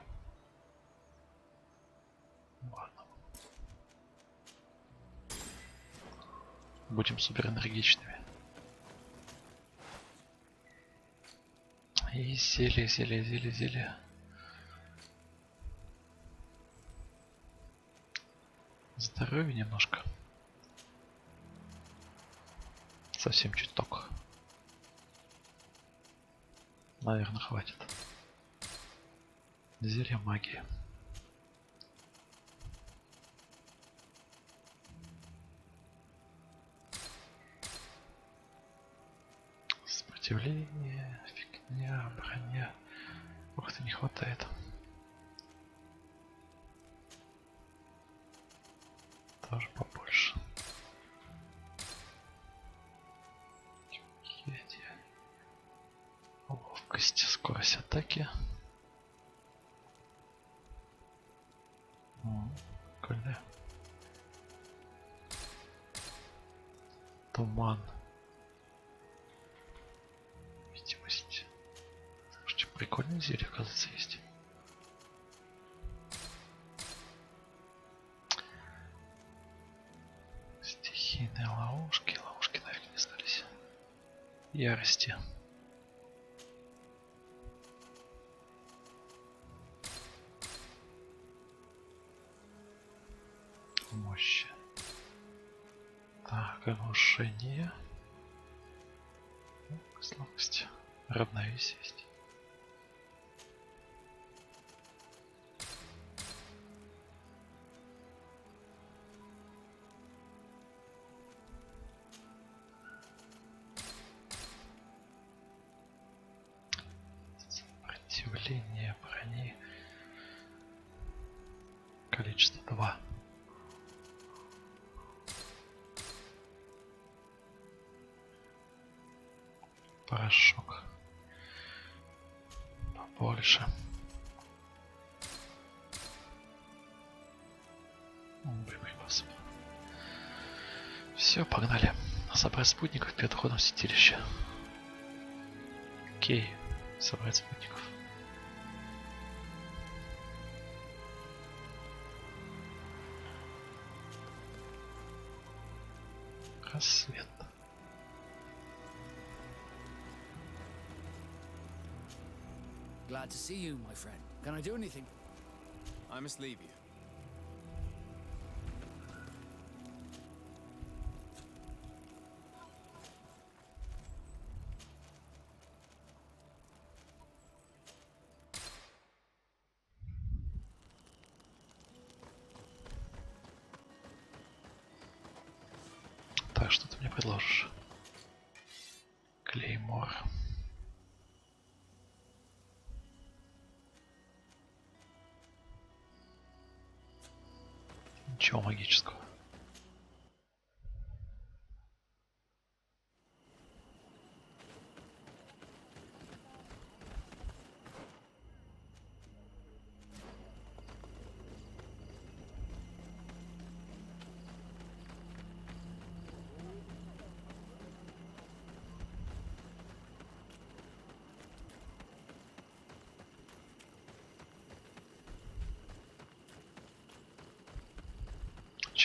Ладно. Будем супер энергичными. И зелье. Здоровье немножко. Совсем чуток. Наверное, хватит. Зелье магии. Сопротивление, фигня, броня. Ух ты, не хватает. Тоже побольше. Ловкость, скорость атаки. Прикольно. Туман. Видимость. Слушайте, прикольные зелья, оказывается, есть. Стихийные ловушки. Ловушки нафиг не сдались. Ярости. Мощи. Так, оглушение. Слабость. Равновесие есть. Сопротивление брони. Количество 2. Порошок побольше. Боеприпасов. Все, погнали. Собрать спутников перед уходом в святилище. Окей, собрать спутников. Рассвет. Glad to see you, my friend. Can I do anything? I must leave you. Так, что ты мне предложишь? Клеймор. Ничего магического.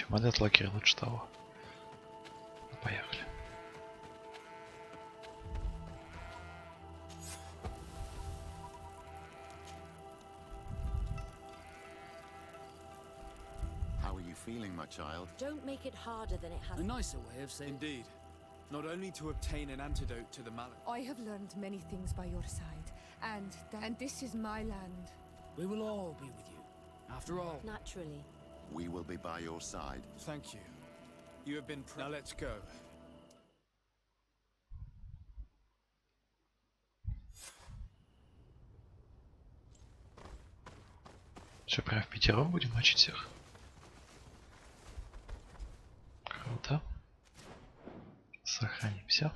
Монет лакер лучше того. Поехали. How are you feeling, my child? Don't make it harder than it has. A nicer way of saying. Indeed. Not only to obtain an antidote to the malady. I have learned many things by your side, and this is my land. We will all be with you. After all. Naturally. We will be by your side. Thank you. You have been Now let's go. Что, прям в пятером будем мочить всех? Круто. Сохранимся.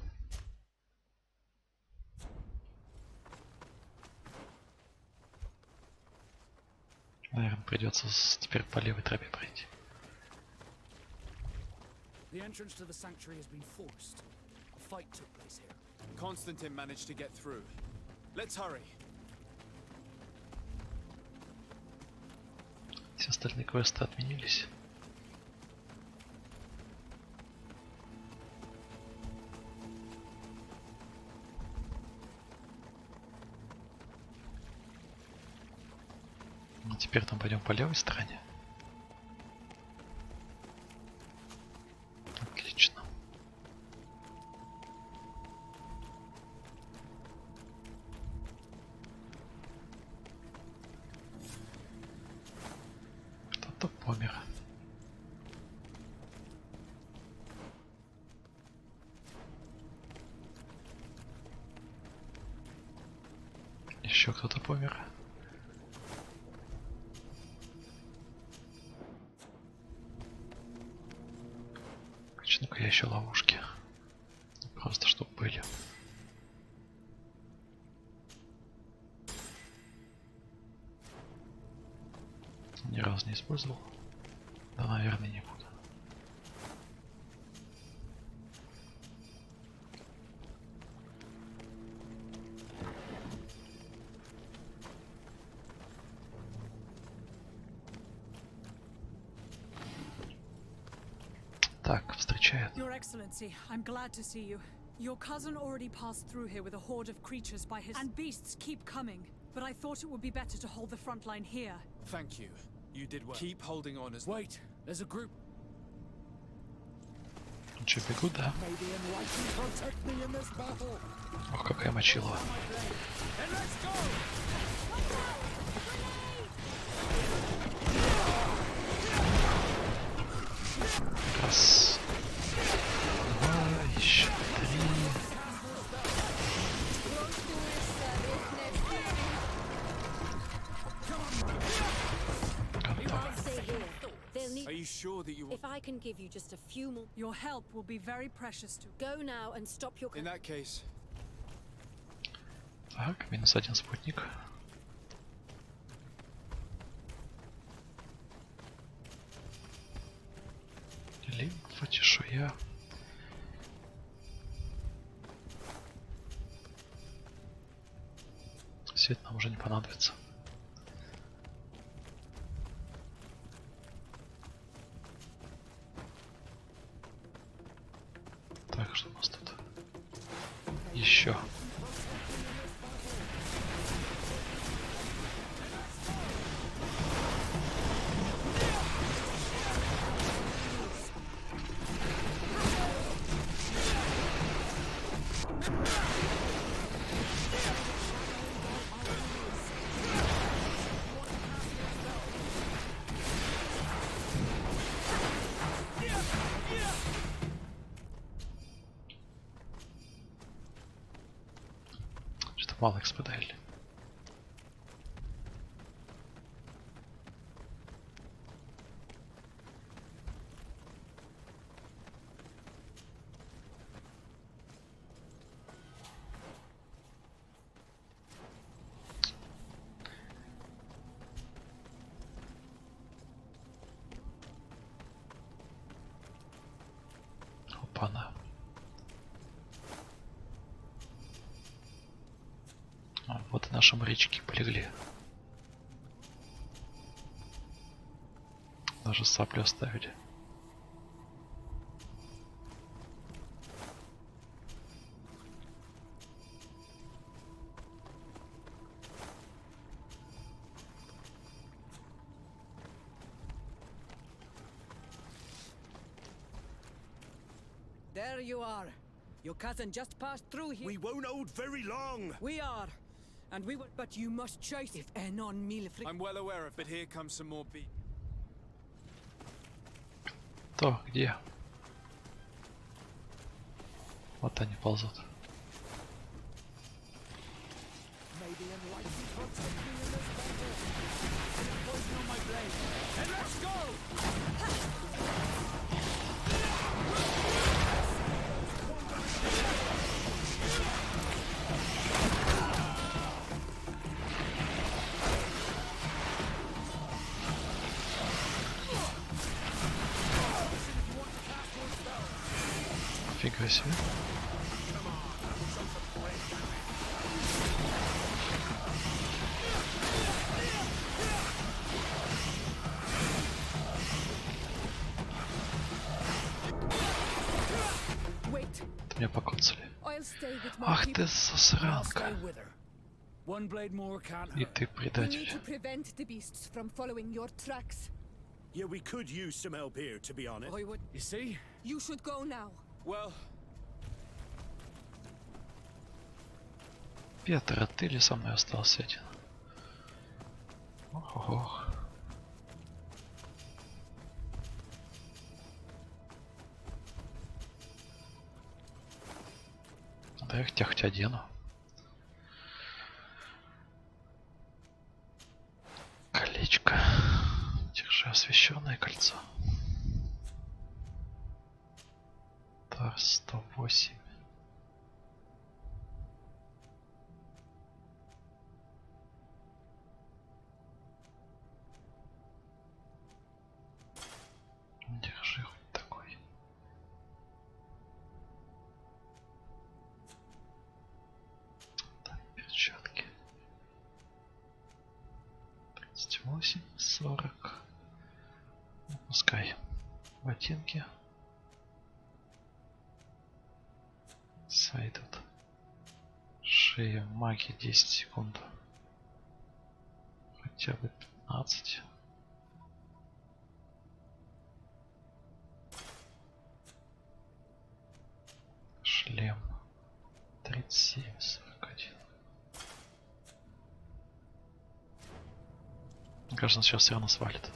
Наверное, придется теперь по левой тропе пройти. The entrance to the sanctuary has been forced. A fight took place here. Constantine managed to get through. Let's hurry. Все остальные квесты отменились. Ну, теперь там пойдем по левой стороне. Отлично. Еще кто-то помер. Ну-ка я еще ловушки. Просто чтобы были. Ни разу не использовал. Да, наверное, не буду. Так, встречает. Your Excellency, I'm glad to see you. Your cousin already passed through here with a horde of creatures by his... And beasts keep coming. But I thought it would be better to hold the front line here. Thank you. You did well. Keep holding on as... Wait, there's a group. Че, бегут, да? Ох, какая мочила. Раз. Два, еще три. Are you sure that you... If I can give you just a few more... Your help will be very precious to... Go now and stop your... In that case... Так, -1 спутник. Лимфа, чешуя. Свет нам уже не понадобится. Так, что у нас тут? Еще. Мало экспедали. Опа-на. Вот и наши морячки полегли. Даже саплю оставили. There you are. Your cousin just passed through here. We won't hold very long. We are. And we will, but you must chase if Enon Milfri. I'm well aware of, but here comes some more beat. То, где? Вот они ползут. Фига себе. Меня покоцали. Ах ты засранка. И ты предатель. Yeah, we could use some help here, to be honest. You see? You should go now. Well... Петр, а ты ли со мной остался один? Ох. Да я тебя хоть одену. 108. Держи хоть такой. Так, перчатки. 38, 40. Ну, пускай. Ботинки. Сойдут. Шея магии 10 секунд. Хотя бы 15. Шлем 37, 41. Мне кажется, он сейчас все равно свалит.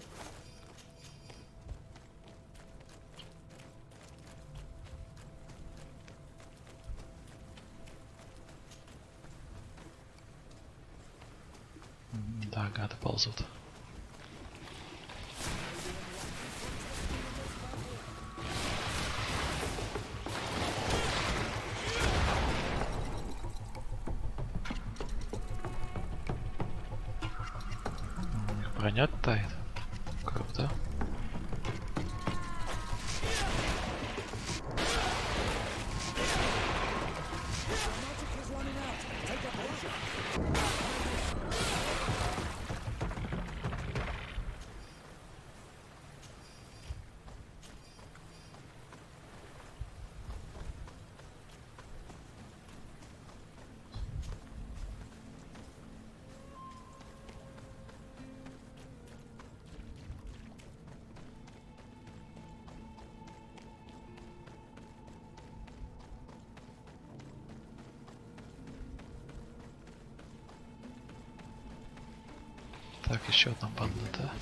Да, гады ползут. У них броня тает. Круто. Так, еще одна банда, да?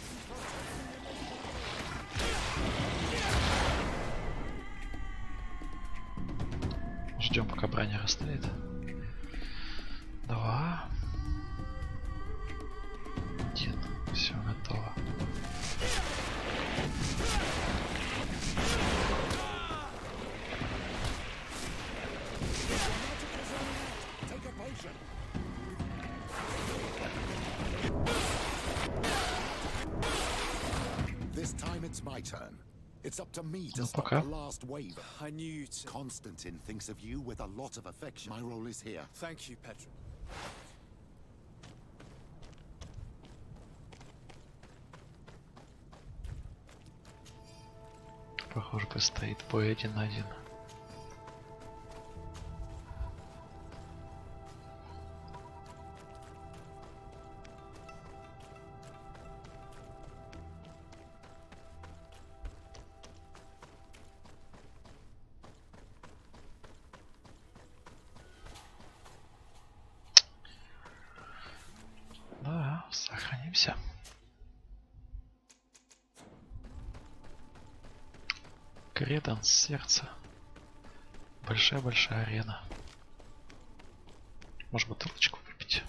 Ждем, пока броня растает. 2. 1. Все готово. This time it's my turn. It's up to me to stop the last wave. I knew you to. Constantine thinks of you with a lot of affection. My role is here. Thank you, Pedro. Похоже, предстоит бой 1 на 1. Да, сохранимся. Креденс, сердце. Большая-большая арена. Может, бутылочку выпить?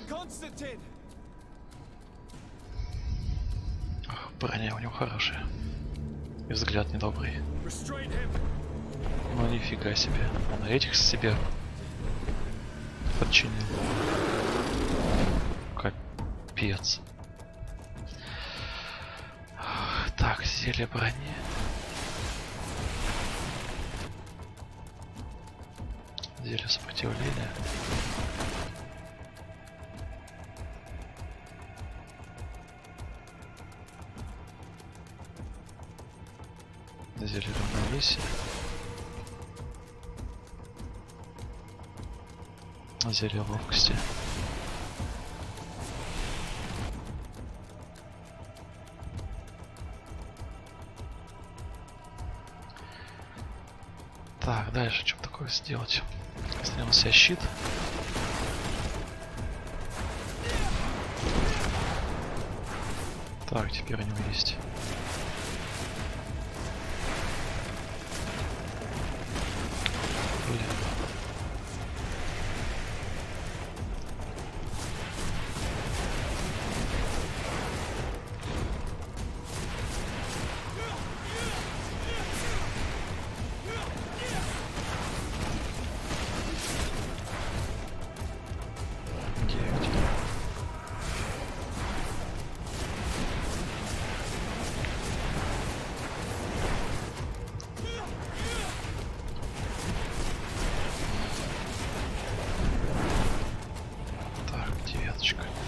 Константин! Ах, броня у него хорошая. И взгляд недобрый. Ну нифига себе. Он этих себе подчинил. Капец. Так, зелье брони. Зелье сопротивления. Зелье равновесия. Зелье ловкости. Так, дальше что такое сделать? Снял себе щит. Так, теперь у него есть. Блин.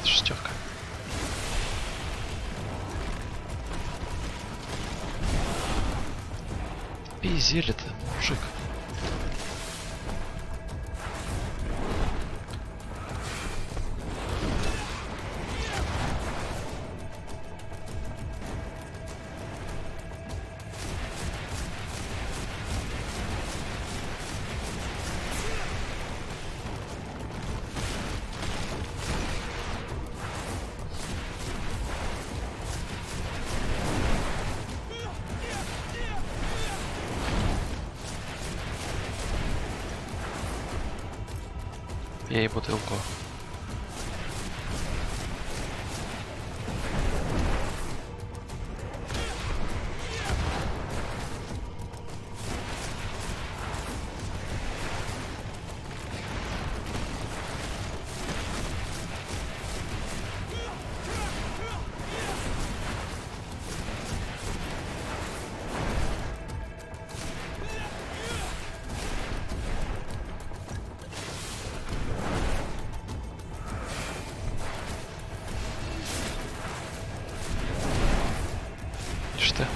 Шестерка. Пей зелье-то, мужик. Ей бутылку. Что?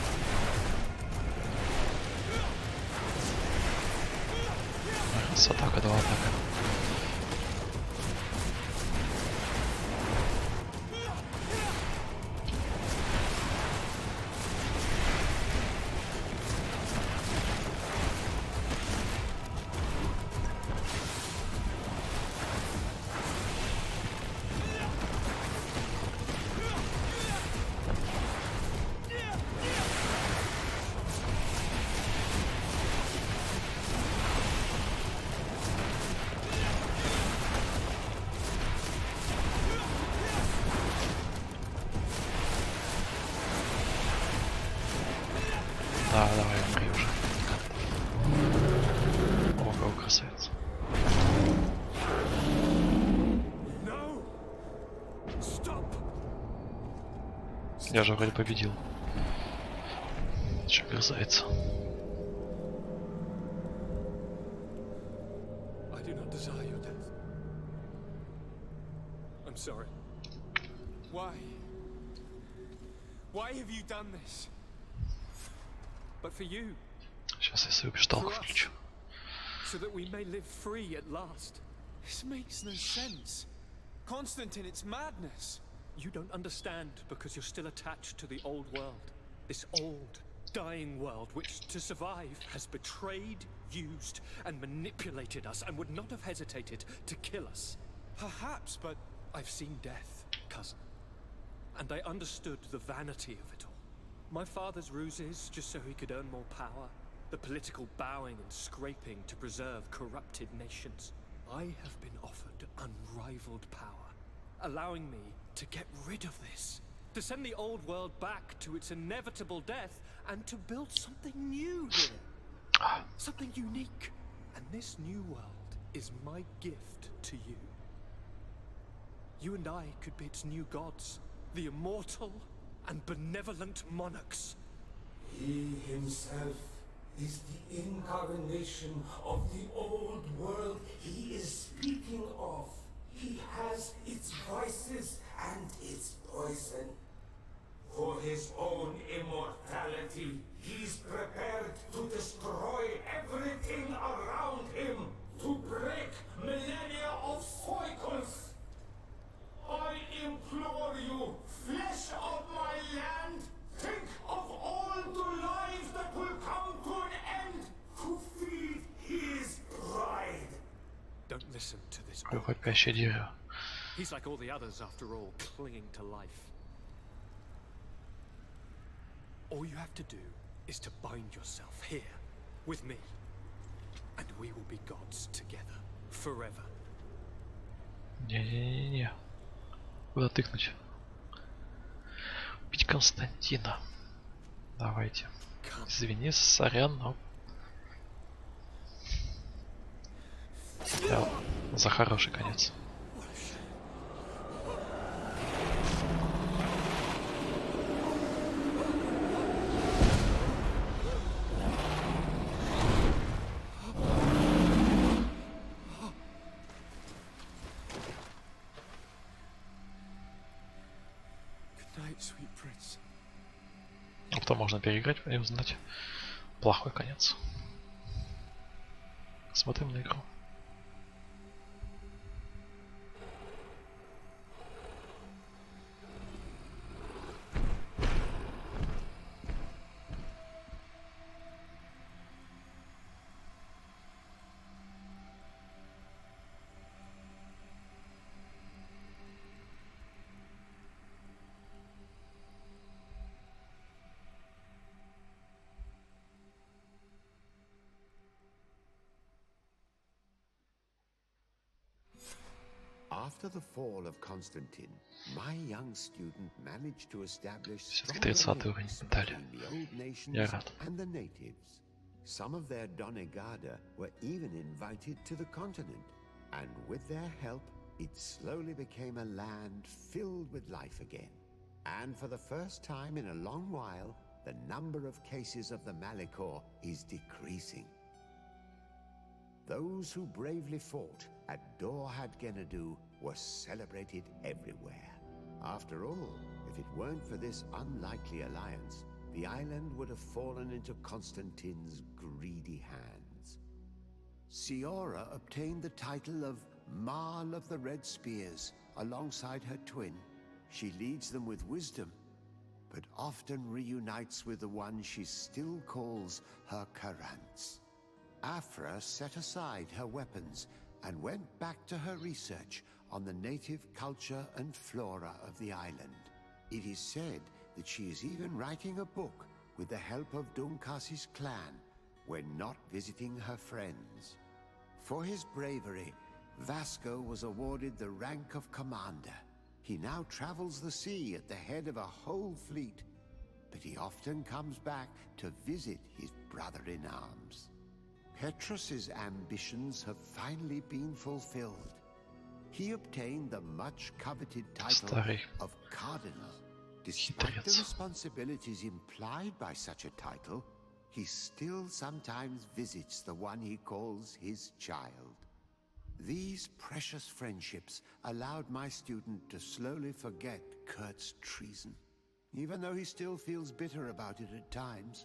Раз атака, два атака. Да, давай, умри уже. О, какой красавец. Я же вроде победил. Че грызается? Why have you done this? But for you. Сейчас я свою пишталку включу. So that we may live free at last. This makes no sense. Constantine, it's madness. You don't understand because you're still attached to the old world. This old, dying world which, to survive, has betrayed, used, and manipulated us and would not have hesitated to kill us. Perhaps, but I've seen death, cousin. And I understood the vanity of it all. My father's ruses just so he could earn more power. The political bowing and scraping to preserve corrupted nations. I have been offered unrivaled power, allowing me to get rid of this. To send the old world back to its inevitable death and to build something new here. Something unique. And this new world is my gift to you. You and I could be its new gods. The immortal and benevolent monarchs. He himself is the incarnation of the old world he is speaking of. He has its vices and its poison. For his own immortality, he's prepared to destroy everything around him, to break millennia of cycles. I implore you, flesh of my land, think of all the lives that will come to an end to feed his bride. Don't listen to this. Вопящее дерево. He's like all the others after all, clinging to life. All you have to do is to bind yourself here with me, and we will be gods together forever. Не-не-не-не. Куда тыкнуть? Убить Константина. Давайте. Извини, сорян, но... Да, за хороший конец. А потом можно переиграть и узнать плохой конец. Смотрим на игру. After the fall of Constantine, my young student managed to establish strong 30 уровень. Далее. between the old nations Я рад. and the natives. Some of their donegada were even invited to the continent, and with their help, it slowly became a land filled with life again. And for the first time in a long while, the number of cases of the malihor is decreasing. Those who bravely fought at Dorhad Genadu were celebrated everywhere. After all, if it weren't for this unlikely alliance, the island would have fallen into Constantine's greedy hands. Siora obtained the title of Marl of the Red Spears alongside her twin. She leads them with wisdom, but often reunites with the one she still calls her Karants. Afra set aside her weapons and went back to her research on the native culture and flora of the island. It is said that she is even writing a book with the help of Dunkas's clan when not visiting her friends. For his bravery, Vasco was awarded the rank of commander. He now travels the sea at the head of a whole fleet, but he often comes back to visit his brother-in-arms. Petrus's ambitions have finally been fulfilled. He obtained the much-coveted title Старый. of Cardinal. Despite the responsibilities implied by such a title, he still sometimes visits the one he calls his child. These precious friendships allowed my student to slowly forget Kurt's treason, even though he still feels bitter about it at times.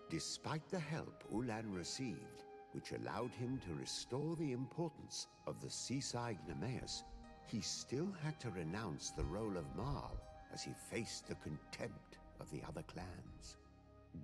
Despite the help Ulan received, which allowed him to restore the importance of the seaside Nemeus, he still had to renounce the role of Marl as he faced the contempt of the other clans.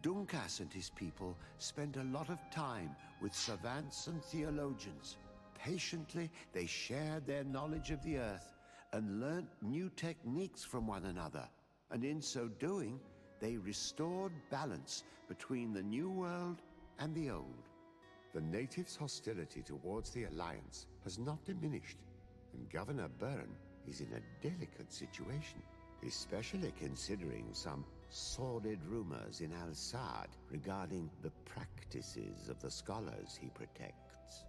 Dunkas and his people spent a lot of time with savants and theologians. Patiently, they shared their knowledge of the earth and learnt new techniques from one another, and in so doing, they restored balance between the new world and the old. The natives' hostility towards the Alliance has not diminished, and Governor Byrne is in a delicate situation, especially considering some sordid rumors in Al-Sad regarding the practices of the scholars he protects.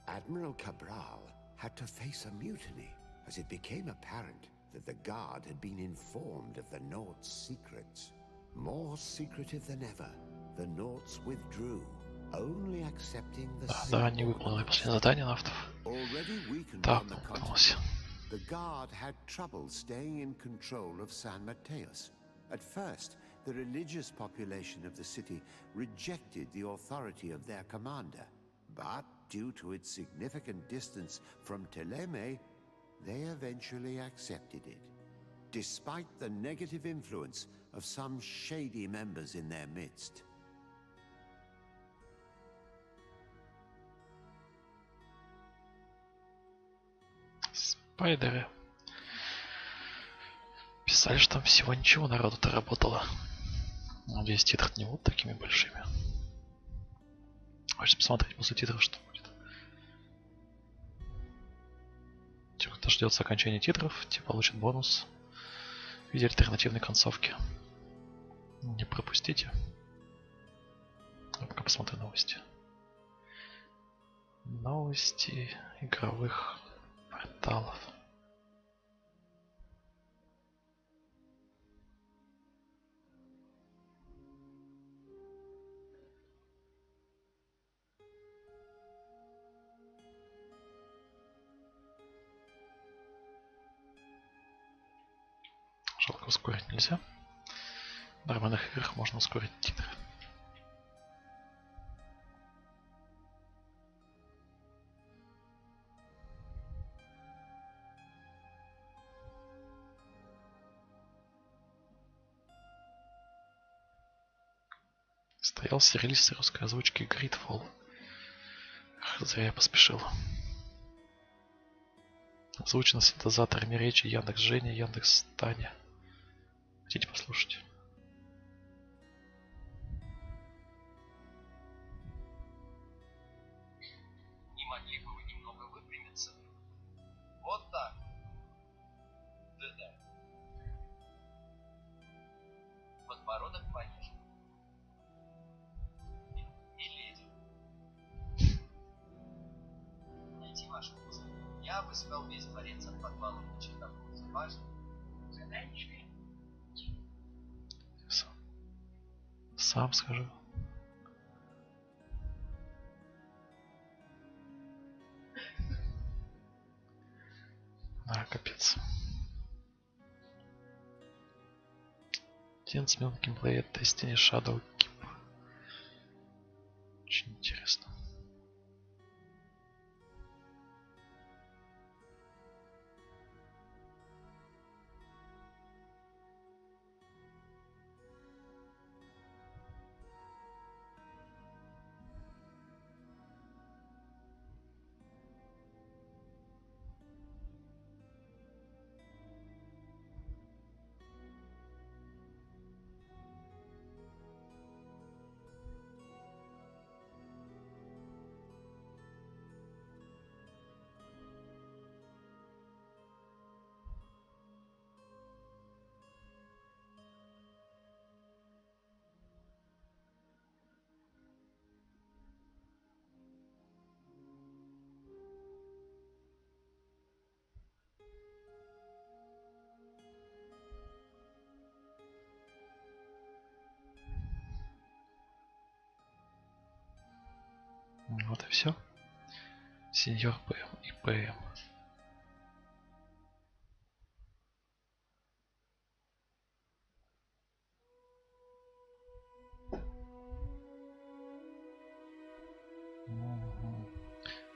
Admiral Cabral had to face a mutiny as it became apparent that the Guard had been informed of the Nort's secrets. More secretive than ever, the Norts withdrew, only accepting the Да, они выполнили последнее задание нафтов. Так, вернулся. The Guard had trouble staying in control of San Mateus. At first, the religious population of the city rejected the authority of their commander, but due to its significant distance from Teleme, they eventually accepted it, despite the negative influence of some shady members in their midst. Спайдеры. Писали, что там всего ничего народу-то работало. Надеюсь, титры не будут такими большими. Хочется посмотреть после титров, что будет. Те, кто ждет окончания титров, те получат бонус в виде альтернативной концовки. Не пропустите. Я пока посмотрю новости. Новости игровых порталов. Жалко, ускорить нельзя. В нормальных играх можно ускорить титры. Состоялся релиз русской озвучки GreedFall. Зря я поспешил. Озвучено синтезаторами речи Яндекс Женя, Яндекс Таня. Хотите послушать? Не могли бы вы немного выпрямиться? Вот так. Да-да. Подбородок пониже. Миледи. Найти вашу музыку. Я обыскал весь дворец от подвала до чердака. Важно. Задачка. Сам скажу. А, капец. 11 минут геймплея Destiny Shadow Keep. Очень интересно. Вот и все. Сеньор ПМ и ПМ.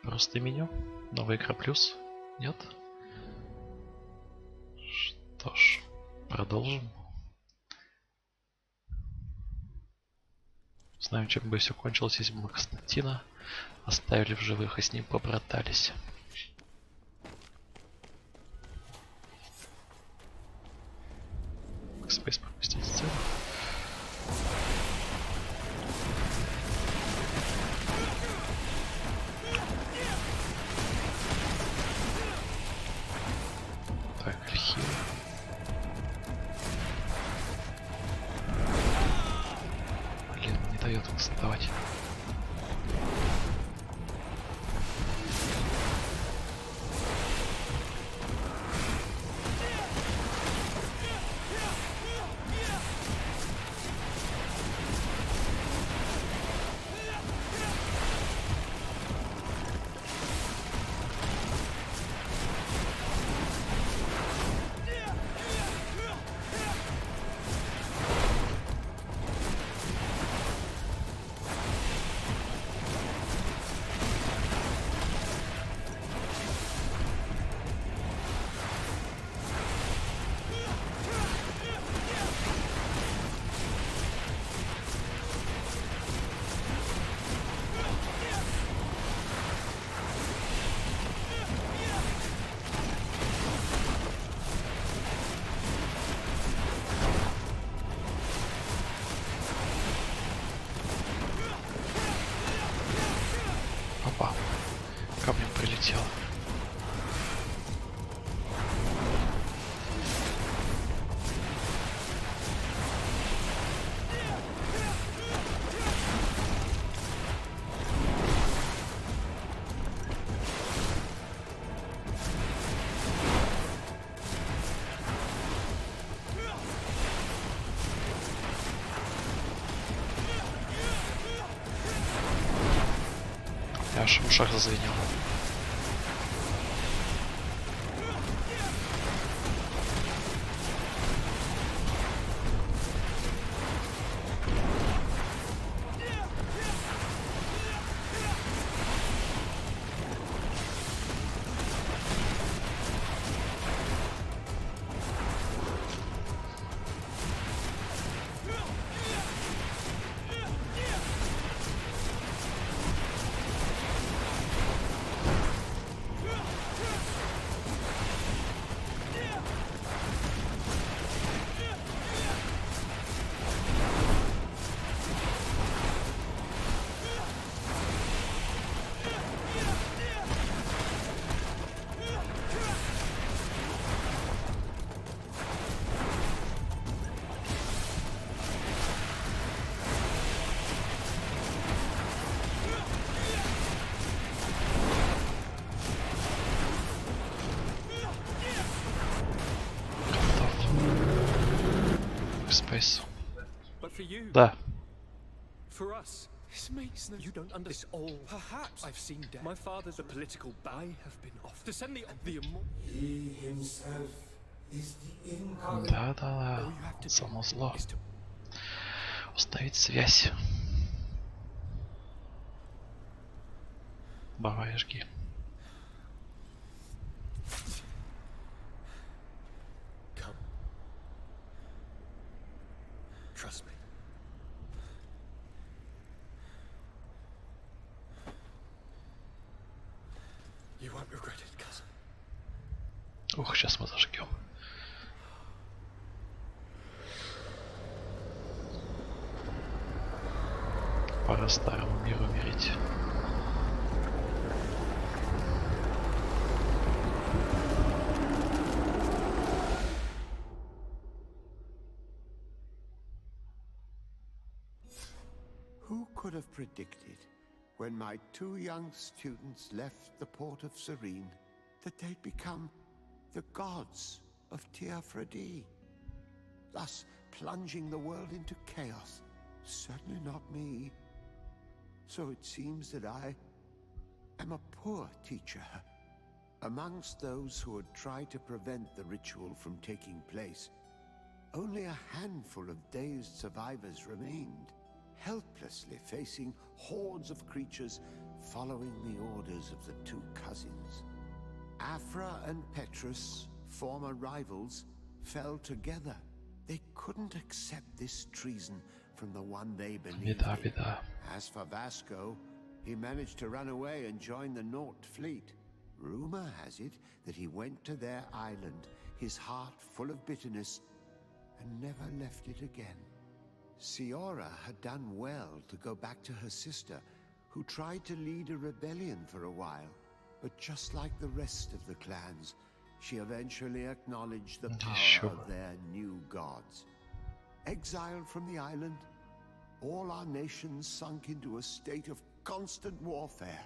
Просто меню. Новая игра плюс. Нет? Что ж, продолжим. Знаем, чем бы все кончилось, если бы мы Константина оставили в живых и с ним побратались. Спейс пропустить сцену. Так, архив. Блин, не дает вставать. Опа, камнем прилетел. Аж в ушах зазвенело. Workspace. Да. For us, this makes no. You don't understand this all. Perhaps I've seen death. My father's the political I have been off to send the He himself is the incarnate. Да. Само зло. Установить связь. Давай, жги. Come. Trust me. You won't regret it, cousin. Ух, сейчас мы зажгем. Пора старому миру умереть. Who could have predicted, when my 2 young students left the port of Serene, that they'd become the gods of Tir-Fradi, thus plunging the world into chaos? Certainly not me. So it seems that I am a poor teacher. Amongst those who had tried to prevent the ritual from taking place, only a handful of dazed survivors remained, helplessly facing hordes of creatures following the orders of the 2 cousins. Afra and Petrus, former rivals, fell together. They couldn't accept this treason from the one they believed in. As for Vasco, he managed to run away and join the Naut fleet. Rumor has it that he went to their island, his heart full of bitterness, and never left it again. Siora had done well to go back to her sister, who tried to lead a rebellion for a while, but just like the rest of the clans, she eventually acknowledged the power of their new gods. Exiled from the island, all our nations sunk into a state of constant warfare,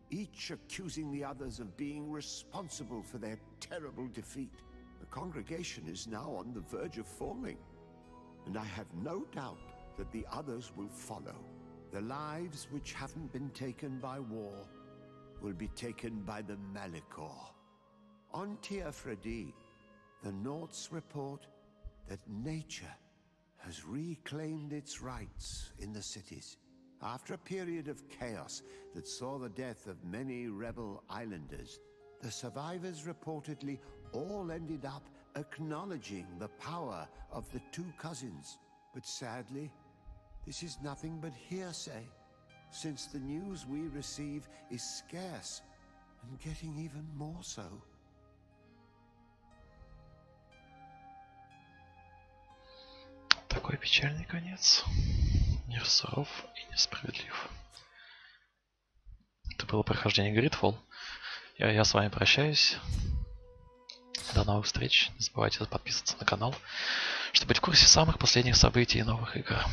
each accusing the others of being responsible for their terrible defeat. The congregation is now on the verge of forming, and I have no doubt that the others will follow. The lives which haven't been taken by war will be taken by the malihor. On Tir-Fradi, the Nauts report that nature has reclaimed its rights in the cities. After a period of chaos that saw the death of many rebel islanders, the survivors reportedly all ended up acknowledging the power of the 2 cousins. But sadly, this is nothing but hearsay, since the news we receive is scarce and getting even more so. Такой печальный конец. Мир суров и несправедлив. Это было прохождение GreedFall. Я с вами прощаюсь. До новых встреч. Не забывайте подписываться на канал, чтобы быть в курсе самых последних событий и новых игр.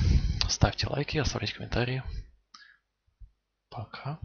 Ставьте лайки, оставляйте комментарии. Пока.